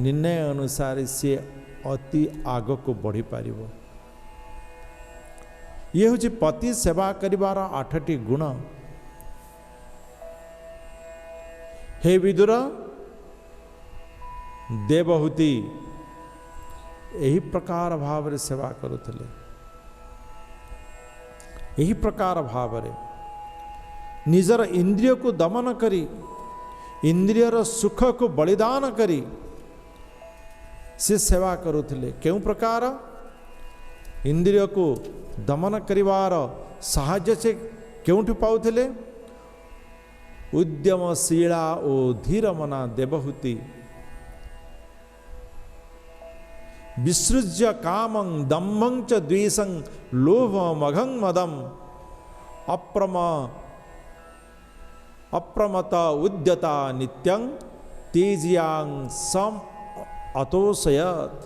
निर्णय अनुसार सी अति आग को बढ़ी पारिबो ये हूँ पति सेवा करिवार 8टी गुण हे विदुर देवहूति यही प्रकार भाव रे सेवा करुथिले यही प्रकार भाव रे निजर इंद्रिय को दमन करी इंद्रियर सुख को बलिदान करी से सेवा करुथिले क्यों प्रकार इंद्रिय को दमन करिवार साहाय्य से क्योंठु पाउथिले उद्यमशीला ओ धीरमना देवहूति विसृज्य कामं दम्भं च द्वेषं लोभमघं मदं अप्रमत उद्यता नित्यं तेजियां सम अतोषयत।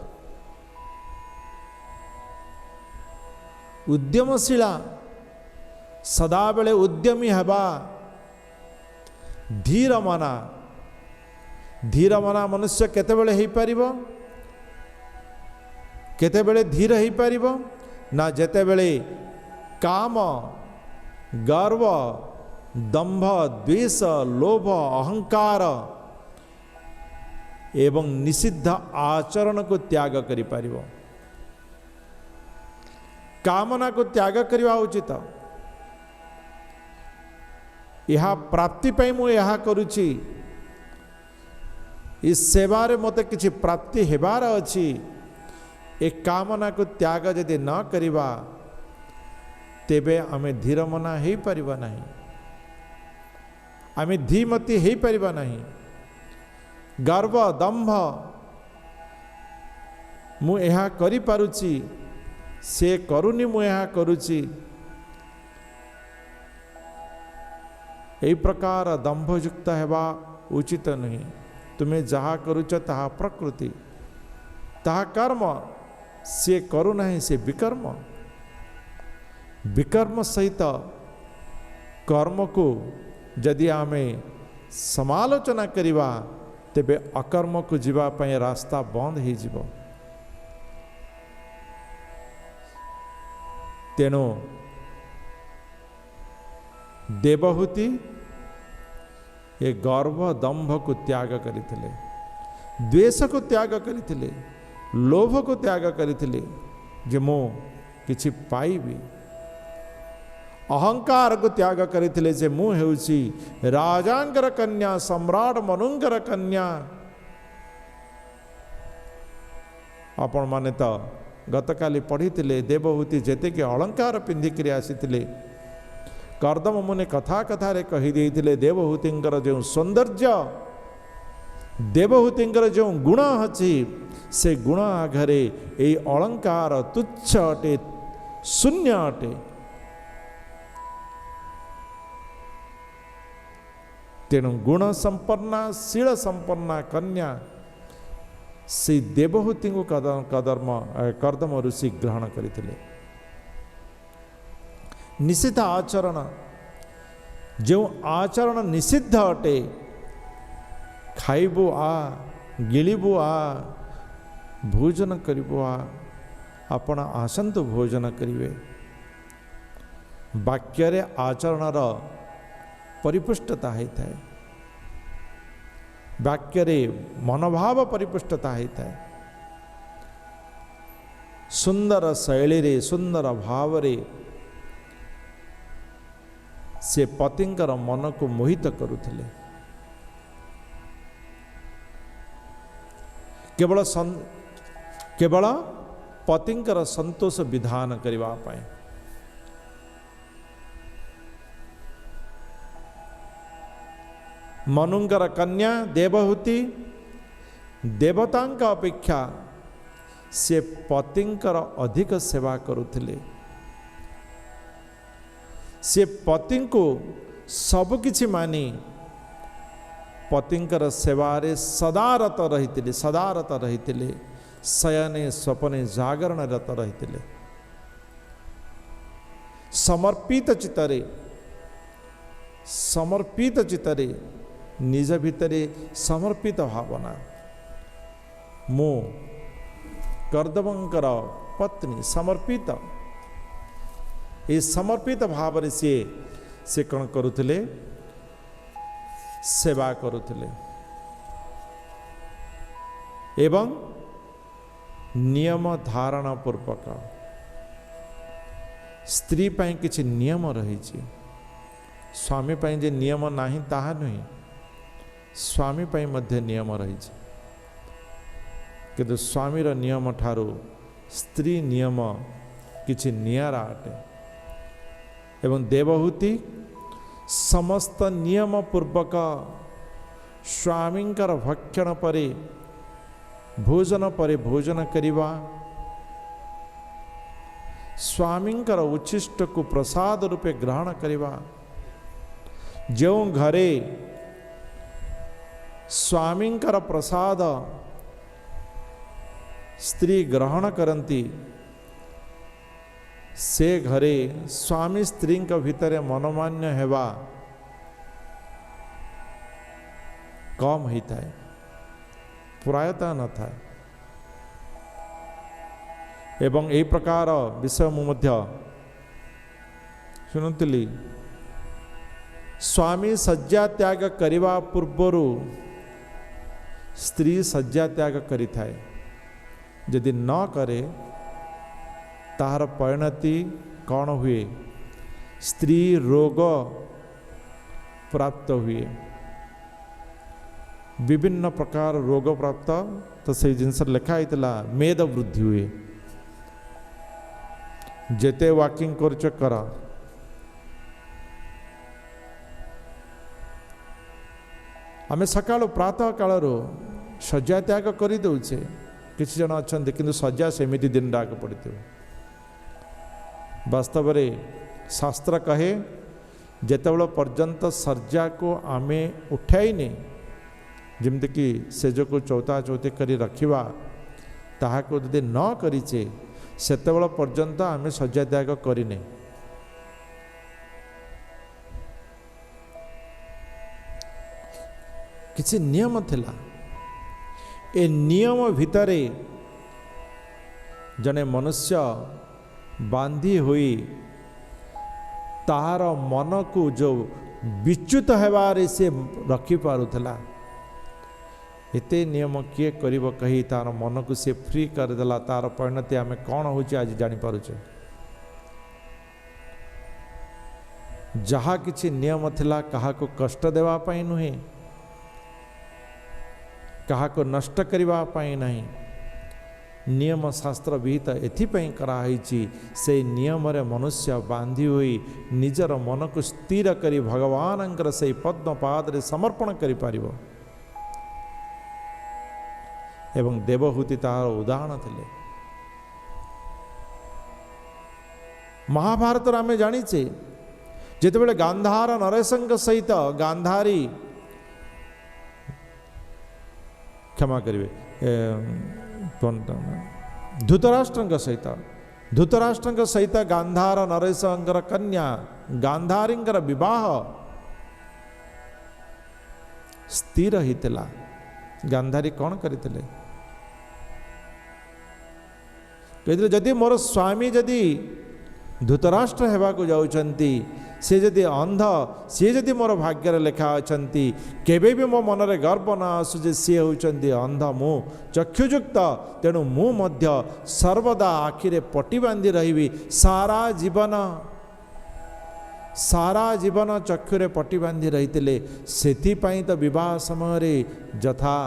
उद्यमशीला सदाबेले उद्यमी हेबा, धीरमना धीरमना मनुष्य केतेबेले हेई परिबो, केतेबेले धीर हेई परिबो ना जेतेबेले काम गर्व दंभ द्वेष लोभ अहंकार एवं निषिद्ध आचरण को त्याग करि परिबो। कामना को त्याग करवा उचित। यह प्राप्ति पाई मु यह करुछि, इस सेवारे मते किछि प्राप्ति हेबार अछि, एक कामना को त्याग यदि न करिबा तेबे आमे धीरमना हेई परिबा नहीं, आमे धीमती हेई परिबा नहीं। गर्व दंभ मु यह करि पारुछि, से करुनी मु यह करुछि, एई प्रकार दंभयुक्त हेबा उचित नहीं। तुम्हें जहाँ करुच ताहा प्रकृति, ताहा कर्म, से करू नहीं से विकर्म। विकर्म सहित कर्म को यदि आमे समालोचना करिबा तेबे अकर्म को जीवा पई रास्ता बंद हो जिवो। तेणु देवहूति ये गर्व दंभ को त्याग करथिले, द्वेष को त्याग करथिले, लोभ को त्याग करथिले जे मो किछि पाइबी। अहंकार को त्याग करथिले जे मु हेउछि राजांगर कन्या, सम्राट मनुंगर कन्या। आपण माने तो गतकाली पढ़ी देवहूति जेते के अलंकार पिंधिकी आसीथिले, कर्दम मुनि कथा कथा रे कही देइथिले देवहूतिंकर जो सौंदर्य, देवहूतिंकर जो गुण अछि से गुण आघरे ए अलंकार तुच्छ अटे, शून्य अटे। तेणु गुण संपन्ना शील संपन्ना कन्या से देवहूति को कर्दम ऋषि ग्रहण करथिले। निषिद्ध आचरण, जो आचरण निषिद्ध अटे, खाइबु आ, गिलिबु आ, भोजन करिबु आ, आपण आसंतु भोजन करिवे। वाक्य आचरणर परिपुष्टता होता है, वाक्य मनोभाव परिपुष्टता होता है। सुंदर शैली रे, सुंदर भाव रे से पतिंकर मन को मोहित करुथिले। केवल पतिंकर संतोष विधान करबा पाए। मनुंकर कन्या देवहूति देवतांका अपेक्षा से पतिंकर अधिक सेवा करुथिले। से पति को सबकिछि मानी पतिंकर सेवारे सदारत रहिथिले, सदारत रहिथिले, शयने स्वपने जागरण रत रहिथिले। समर्पित चित्तरे निज भितरे समर्पित भावना, मो कर्दमंकर पत्नी समर्पित, ये समर्पित भाव से कौन करुथिले, सेवा करुथिले। एवं नियम धारणा पूर्वक स्त्री पाई किछि नियम रही, स्वामी पाई जे नियम नाही ताहा नहीं, स्वामी पाई मध्य नियम रही। किंतु स्वामीर नियम ठारू स्त्री नियम किछि नियारा अटे। एवं देवहूति समस्त नियम पूर्वक स्वामींकर भक्षण परे भोजन करिवा, स्वामींकर उच्छिष्ट को प्रसाद रूपे ग्रहण करिवा। जो घरे स्वामींकर प्रसाद स्त्री ग्रहण करती से घरे स्वामी स्त्री भितर मनमान्य हेबा कम होता है, प्रायतः न था। एवं यही प्रकार विषय मुझे शुणुली, स्वामी शଯ୍या त्याग करने पूर्वर स्त्री शଯ୍या त्याग करि थाए, यदि न करे तार परिणति कौन हुए, स्त्री रोग प्राप्त हुए, विभिन्न प्रकार रोग प्राप्त। तो से जिनस लिखाई मेद वृद्धि हुए। जेते वाकिंग कर आमे सकाल प्रातः काल शଯ୍या त्याग कर दौचे, किसी जन अच्छा कि शଯ୍या सेमती दिन डाक पड़े। वास्तव में शास्त्र कहे जेतेबेले पर्यंत शଯ୍या को आमे उठाईने, जमती कि सेज को चौथा चौथी करी रखिबा, ताहाको यदि न करिचे सेतेबेले पर्यंत आमे शଯ୍या त्याग करिने। किसी नियम थिला, ए नियम भितरे जने मनुष्य बांधी हुई तार मन को जो विच्युत हेबारे से रखी पारुथला, एते नियम किए करिब कही तार मन को से फ्री करदेला। तार परिणति आमे कौन होची आज जानी पारुचे। जहा किछि नियम थिला कहा को कष्ट देवा पाई नुहे, कहा को नष्ट करवा पाई नहीं। नियम शास्त्र विहित एथिपाई कराई, से नियम रे मनुष्य बांधी हुई निजर मन को स्थिर करी भगवान से पद्मपाद रे समर्पण करि पारिबो। एवं देवहूति तार उदाहरण थिले। महाभारत आमे जानिचे जेतेबेले गांधार नरेशंक सहित गांधारी क्षमा करिवे धृतराष्ट्र सहित गांधार नरेशंकर कन्या गांधारींकर विवाह स्थिर होता। गांधारी कौन करते कहते जदि मोर स्वामी जदि धृतराष्ट्र हेबा को जाउछंती, से जदि अंध, सी जदि मोर भाग्य लेखा अछंती, केबे भी मो मनरे गर्व न आसु जे सी होउछंती अंध, मु चक्षुयुक्त, तेणु मु मध्य सर्वदा आखिरे पटी बांधी रहिबी। सारा जीवन चक्षुरे पटी बांधी रहितिले। सेथिपाई तो विवाह समय यथा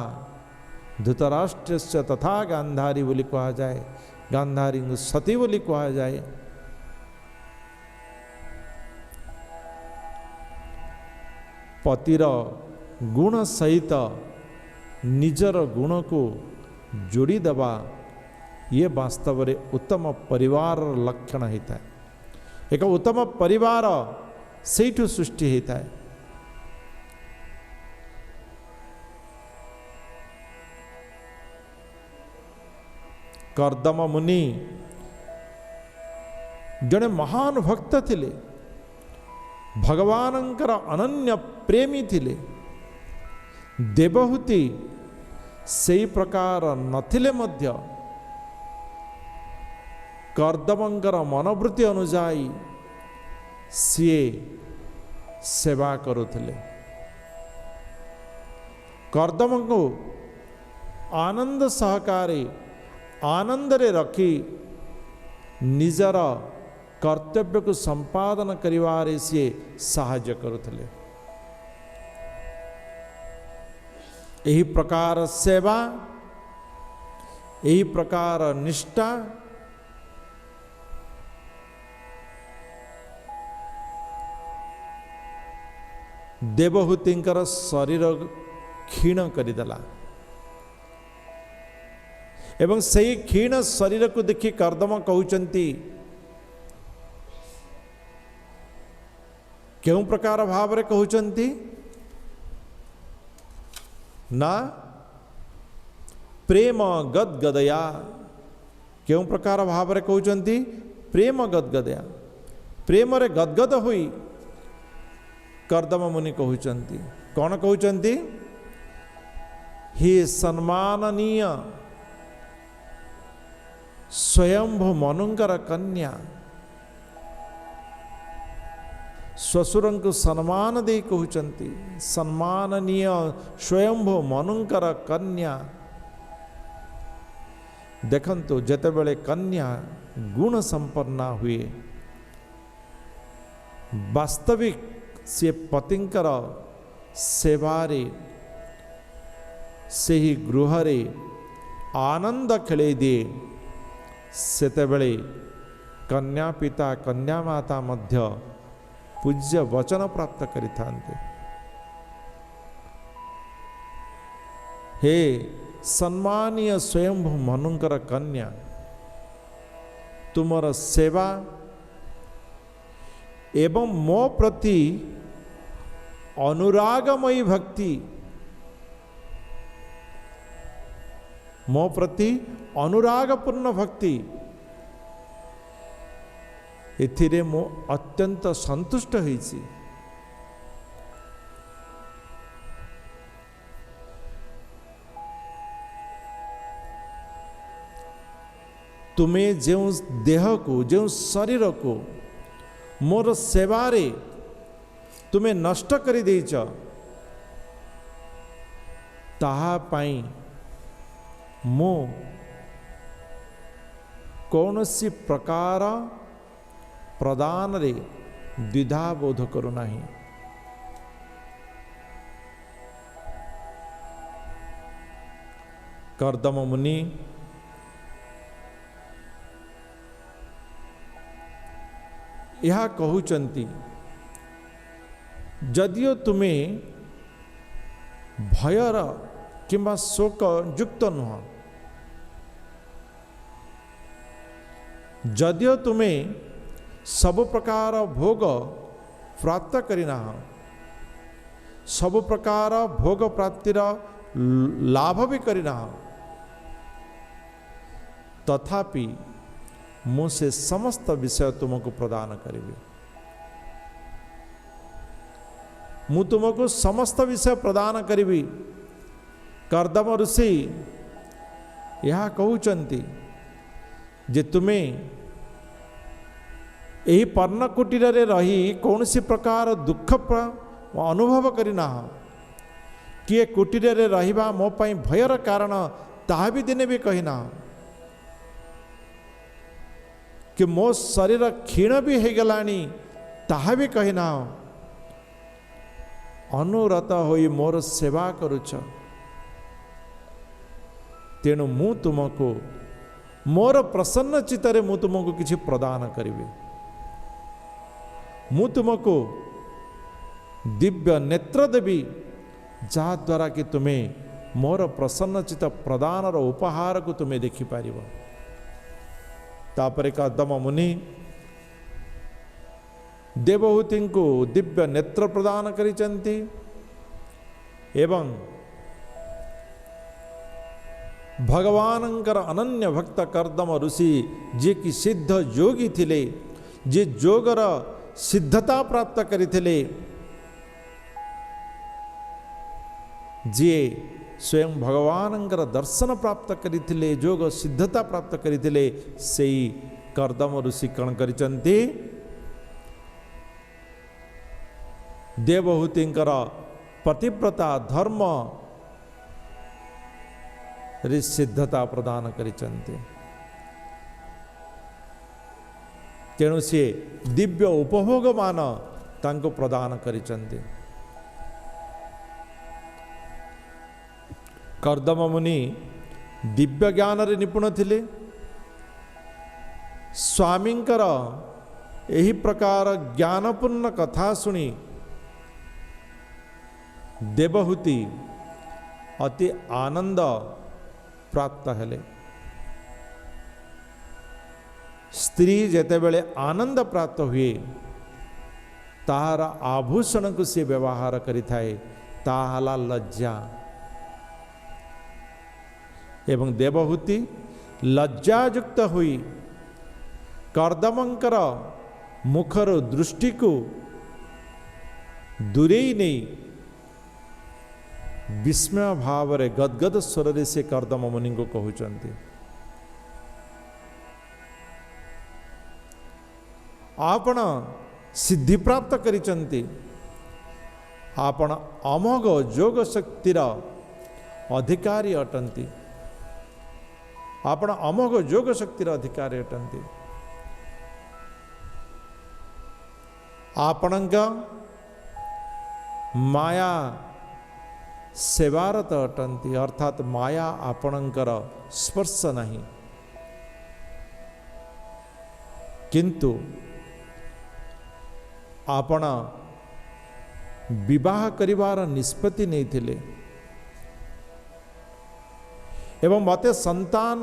धृतराष्ट्रस्य तथा गांधारी बोली कहा जाए, गांधारी सती बोली कहा जाए। पतिर गुण सहित निजर गुण को जोड़ी देवा, ये वास्तव में उत्तम परिवार लक्षण होता है। एक उत्तम परिवार सेठु सृष्टि होता है। कर्दम मुनि जड़े महान भक्त थिले, भगवानंकर अनन्य प्रेमी थिले। देवहूति से प्रकार नथिले मध्य कर्दमंकर मनोवृत्ति अनुजाई सीए सेवा करुथिले। कर्दम को आनंद सहकारी आनंद रे रखी निजर कर्तव्य को संपादन करिवारे से साहाय्य करुथिले। यही प्रकार सेवा, यही प्रकार निष्ठा ଦେବହୂତିଙ୍କର ଶରୀର କ୍ଷୀଣ କରିଦେଲା ଏବଂ ସେହି କ୍ଷୀଣ ଶରୀରକୁ ଦେଖି କର୍ଦ୍ଦମ କହୁଛନ୍ତି କେଉଁ ପ୍ରକାର ଭାବରେ କହୁଛନ୍ତି ନା ପ୍ରେମ ଗଦଗଦୟା। କେଉଁ ପ୍ରକାର ଭାବରେ କହୁଛନ୍ତି ପ୍ରେମ ଗଦଗଦୟା, ପ୍ରେମରେ ଗଦଗଦ ହୋଇ କର୍ଦ୍ଦମ ମୁନି କହୁଛନ୍ତି। କ'ଣ କହୁଛନ୍ତି? ହି ସମ୍ମାନନୀୟ ସ୍ୱୟଂଭୁ ମନୁଙ୍କର କନ୍ୟା, ଶ୍ୱଶୁରଙ୍କୁ ସମ୍ମାନ ଦେଇ କହୁଛନ୍ତି ସମ୍ମାନନୀୟ ସ୍ୱୟଂଭୁ ମନୁଙ୍କର କନ୍ୟା। ଦେଖନ୍ତୁ, ଯେତେବେଳେ କନ୍ୟା ଗୁଣ ସମ୍ପନ୍ନା ହୁଏ, ବାସ୍ତବିକ ସେ ପତିଙ୍କର ସେବାରେ ସେହି ଗୃହରେ ଆନନ୍ଦ ଖେଳେଇ ଦିଏ, ସେତେବେଳେ କନ୍ୟା ପିତା କନ୍ୟା ମାତା ମଧ୍ୟ ପୂଜ୍ୟ ବଚନ ପ୍ରାପ୍ତ କରିଥାନ୍ତି। ହେ ସମ୍ମାନୀୟ ସ୍ୱୟଂଭୁ ମନୁଙ୍କର କନ୍ୟା, ତୁମର ସେବା ଏବଂ ମୋ ପ୍ରତି ଅନୁରାଗମୟୀ ଭକ୍ତି, ମୋ ପ୍ରତି ଅନୁରାଗପୂର୍ଣ୍ଣ ଭକ୍ତି, ଏଥିରେ ମୁଁ ଅତ୍ୟନ୍ତ ସନ୍ତୁଷ୍ଟ ହୋଇଛି। ତୁମେ ଯେଉଁ ଦେହକୁ, ଯେଉଁ ଶରୀରକୁ ମୋର ସେବାରେ ତୁମେ ନଷ୍ଟ କରିଦେଇଛ, ତାହା ପାଇଁ ମୁଁ କୌଣସି ପ୍ରକାର ପ୍ରଦାନରେ ଦ୍ୱିଧାବୋଧ କରୁନାହିଁ। କର୍ଦ୍ଦମ ମୁନି ଏହା କହୁଛନ୍ତି, ଯଦିଓ ତୁମେ ଭୟର କିମ୍ବା ଶୋକ ଯୁକ୍ତ ନୁହଁ, ଯଦିଓ ତୁମେ ସବୁ ପ୍ରକାର ଭୋଗ ପ୍ରାପ୍ତ କରିନାହ, ସବୁ ପ୍ରକାର ଭୋଗ ପ୍ରାପ୍ତିର ଲାଭ ବି କରିନାହ, ତଥାପି ମୁଁ ସେ ସମସ୍ତ ବିଷୟ ତୁମକୁ ପ୍ରଦାନ କରିବି। ମୁଁ ତୁମକୁ ସମସ୍ତ ବିଷୟ ପ୍ରଦାନ କରିବି। କର୍ଦ୍ଦମ ଋଷି ଏହା କହୁଛନ୍ତି ଯେ ତୁମେ ଏହି ପର୍ଣ୍ଣକୁଟୀରରେ ରହି କୌଣସି ପ୍ରକାର ଦୁଃଖ ଅନୁଭବ କରିନାହ, କିଏ କୁଟୀରରେ ରହିବା ମୋ ପାଇଁ ଭୟର କାରଣ ତାହା ବି ଦିନେ ବି କହିନାହ, कि मो शरीर क्षीण भी हो गलानी ताहा भी कहिना, अनुरत होई मोर सेवा करुच, तेणु मु तुमको मोर प्रसन्न चित्तरे मु तुमको किछि प्रदान करिबे। मु तुमको दिव्य नेत्र देवी, जहा द्वारा कि तुम्हें मोर प्रसन्न चित्त प्रदान उपहार को तुम्हें देखि पारिबो। तापरे कदम मुनि देवहूति को दिव्य नेत्र प्रदान करिचंती एवं भगवानंकर अनन्य भक्त कर्दम ऋषि जे कि सिद्ध योगी थिले, जे जोगर सिद्धता प्राप्त करिथिले, जे स्वयं भगवानंकर दर्शन प्राप्त करिथिले, जोग सिद्धता प्राप्त करिथिले, सेई कर्दम ऋषि कण करिचंती देवहूतिंकर पतिव्रता धर्म रे सिद्धता प्रदान करिचंती। तेणु से दिव्य उपभोग मान तांको प्रदान करिचंती। कर्दम मुनि दिव्य ज्ञान रे निपुण थिले। स्वामींकर एही प्रकार ज्ञानपूर्ण कथा सुनी देवहूति अति आनंद प्राप्त हेले। स्त्री जेतेबेले आनंद प्राप्त हुए ताहार आभूषण को सी व्यवहार करि थाए ताहाला लज्जा। एवं देवहूति लज्जायुक्त हुई कर्दमंकर मुखर दृष्टि को दूरेई नहीं विस्मय भाव रे गदगद स्वर रे से कर्दम मुनि को कहउचंती, आपण सिद्धि प्राप्त करिचंती, आपण अमोघ जोग शक्तिर अधिकारी अटंती, आपण अमोघ जोग शक्तिर अधिकारी अटंती। आपणंक माया सेवारत अटंती, अर्थात माया आपणंकर स्पर्श नहीं, किंतु आपण विवाह करिवार निष्पत्ति नहीं थिले एवं मते संतान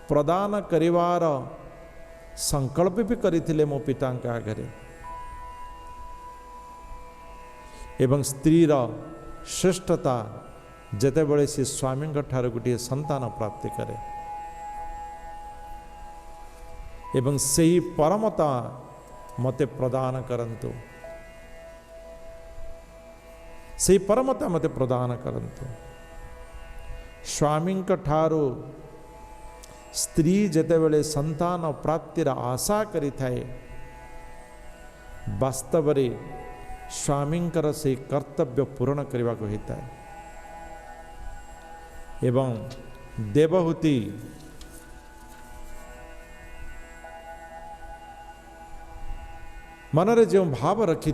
प्रदान करिवार संकल्प भी करिथिले मो पितांक आगरे। एवं स्त्रीर श्रेष्ठता जेते बळे से स्वामी ठार गोटे संतान प्राप्ति करे एवं सही परमता मते प्रदान करंतु, सही परमता मते प्रदान करंतु। स्वामी ठारो स्त्री जेते बळे संतान प्राप्तिर आशा करि थाए वास्तव रे स्वामींकर से कर्तव्य पूर्ण करने को होता है। एवं देवहूति मनरे जो भाव रखी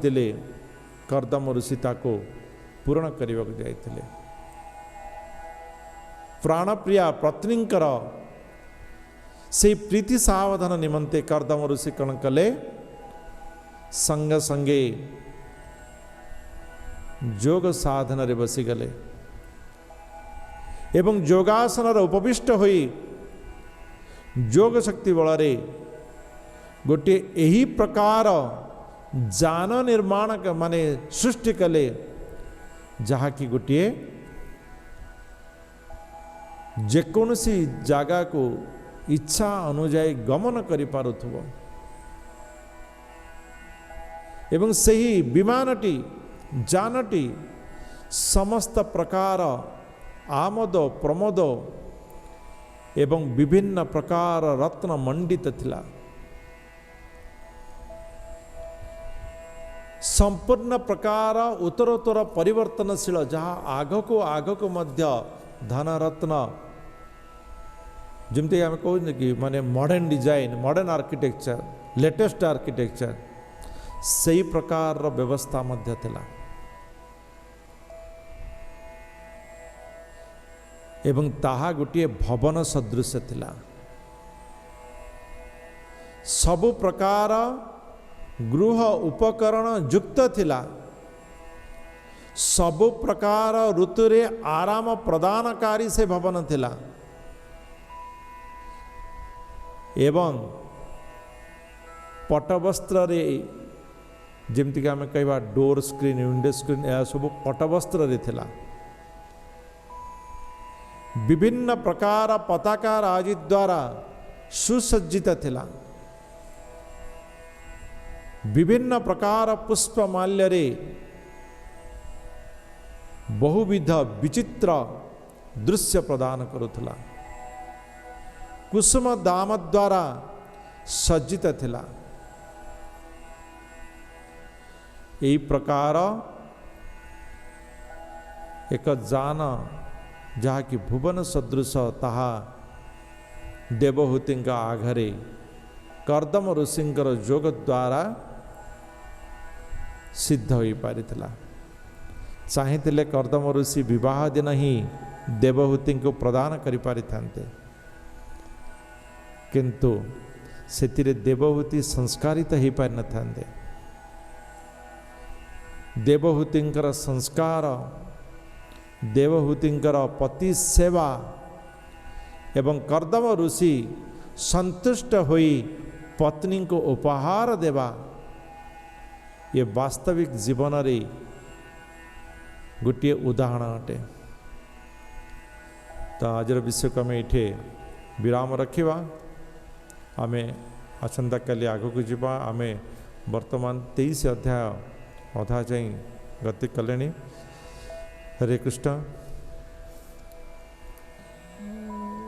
कर्दम ऋषि को पूर्ण करने को जाइए। प्राणप्रिया पत्नींकर से प्रीति सावधान निमंते कर्दम ऋषि कण कले संग संगे जोग साधन रे बसीगले एवं जोगासन उपविष्ट होई जोग शक्ति बल गोटे यही प्रकार जान निर्माण माने सृष्टि कले जहा कि गोटे जेकोसी जगह को इच्छा अनुजाई गमन करि पारुथबो एवं सही विमानटी जानटी समस्त प्रकार आमद प्रमोद एवं विभिन्न प्रकार रत्न मंडित थिला। संपूर्ण प्रकार उत्तरोत्तर परिवर्तनशील जहाँ आग को मध्य धन रत्न जमती आम कहूँ कि माने modern design modern architecture latest architecture सही प्रकार व्यवस्था मध्य थिला एवं ताहा गोटे भवन सदृश थिला। सबु प्रकार गृह उपकरण युक्त थिला, सबु प्रकार ऋतु रे आराम प्रदानकारी से भवन थिला एवं पटवस्त्र रे जमती कि आम कहवा डोर स्क्रीन विंडो स्क्रीन यह सब पटवस्त्र रे थिला। विभिन्न प्रकार पताका राजी द्वारा सुसज्जित थिला। विभिन्न प्रकार पुष्पमाल्य रे बहुविध विचित्र दृश्य प्रदान करुथला। कुसुम दाम द्वारा सज्जित थिला। यही प्रकार एक जान जहाँ कि भुवन सदृश ताहा देवहूति आघरे कर्दम ऋषिंकर जोग द्वारा सिद्ध हो पारिथिला। चाहिए कर्दम ऋषि विवाह दिन ही देवहूति को प्रदान करि पारिथान्ते, किंतु सेतिरे देवहूति संस्कारित हो पारि नथान्ते। देवहूतिंकर संस्कार, देवहूतिंकर पति सेवा एवं कर्दम ऋषि संतुष्ट होई पत्नी को उपहार देवा, ये वास्तविक जीवन रे गोटे उदाहरण अटे। तो आज विषय को आम ये विराम रखा। आम आसंता काली आग को जीवा। आम वर्तमान 23 अध्याय अधा जाई गति कले। हरे कृष्ण।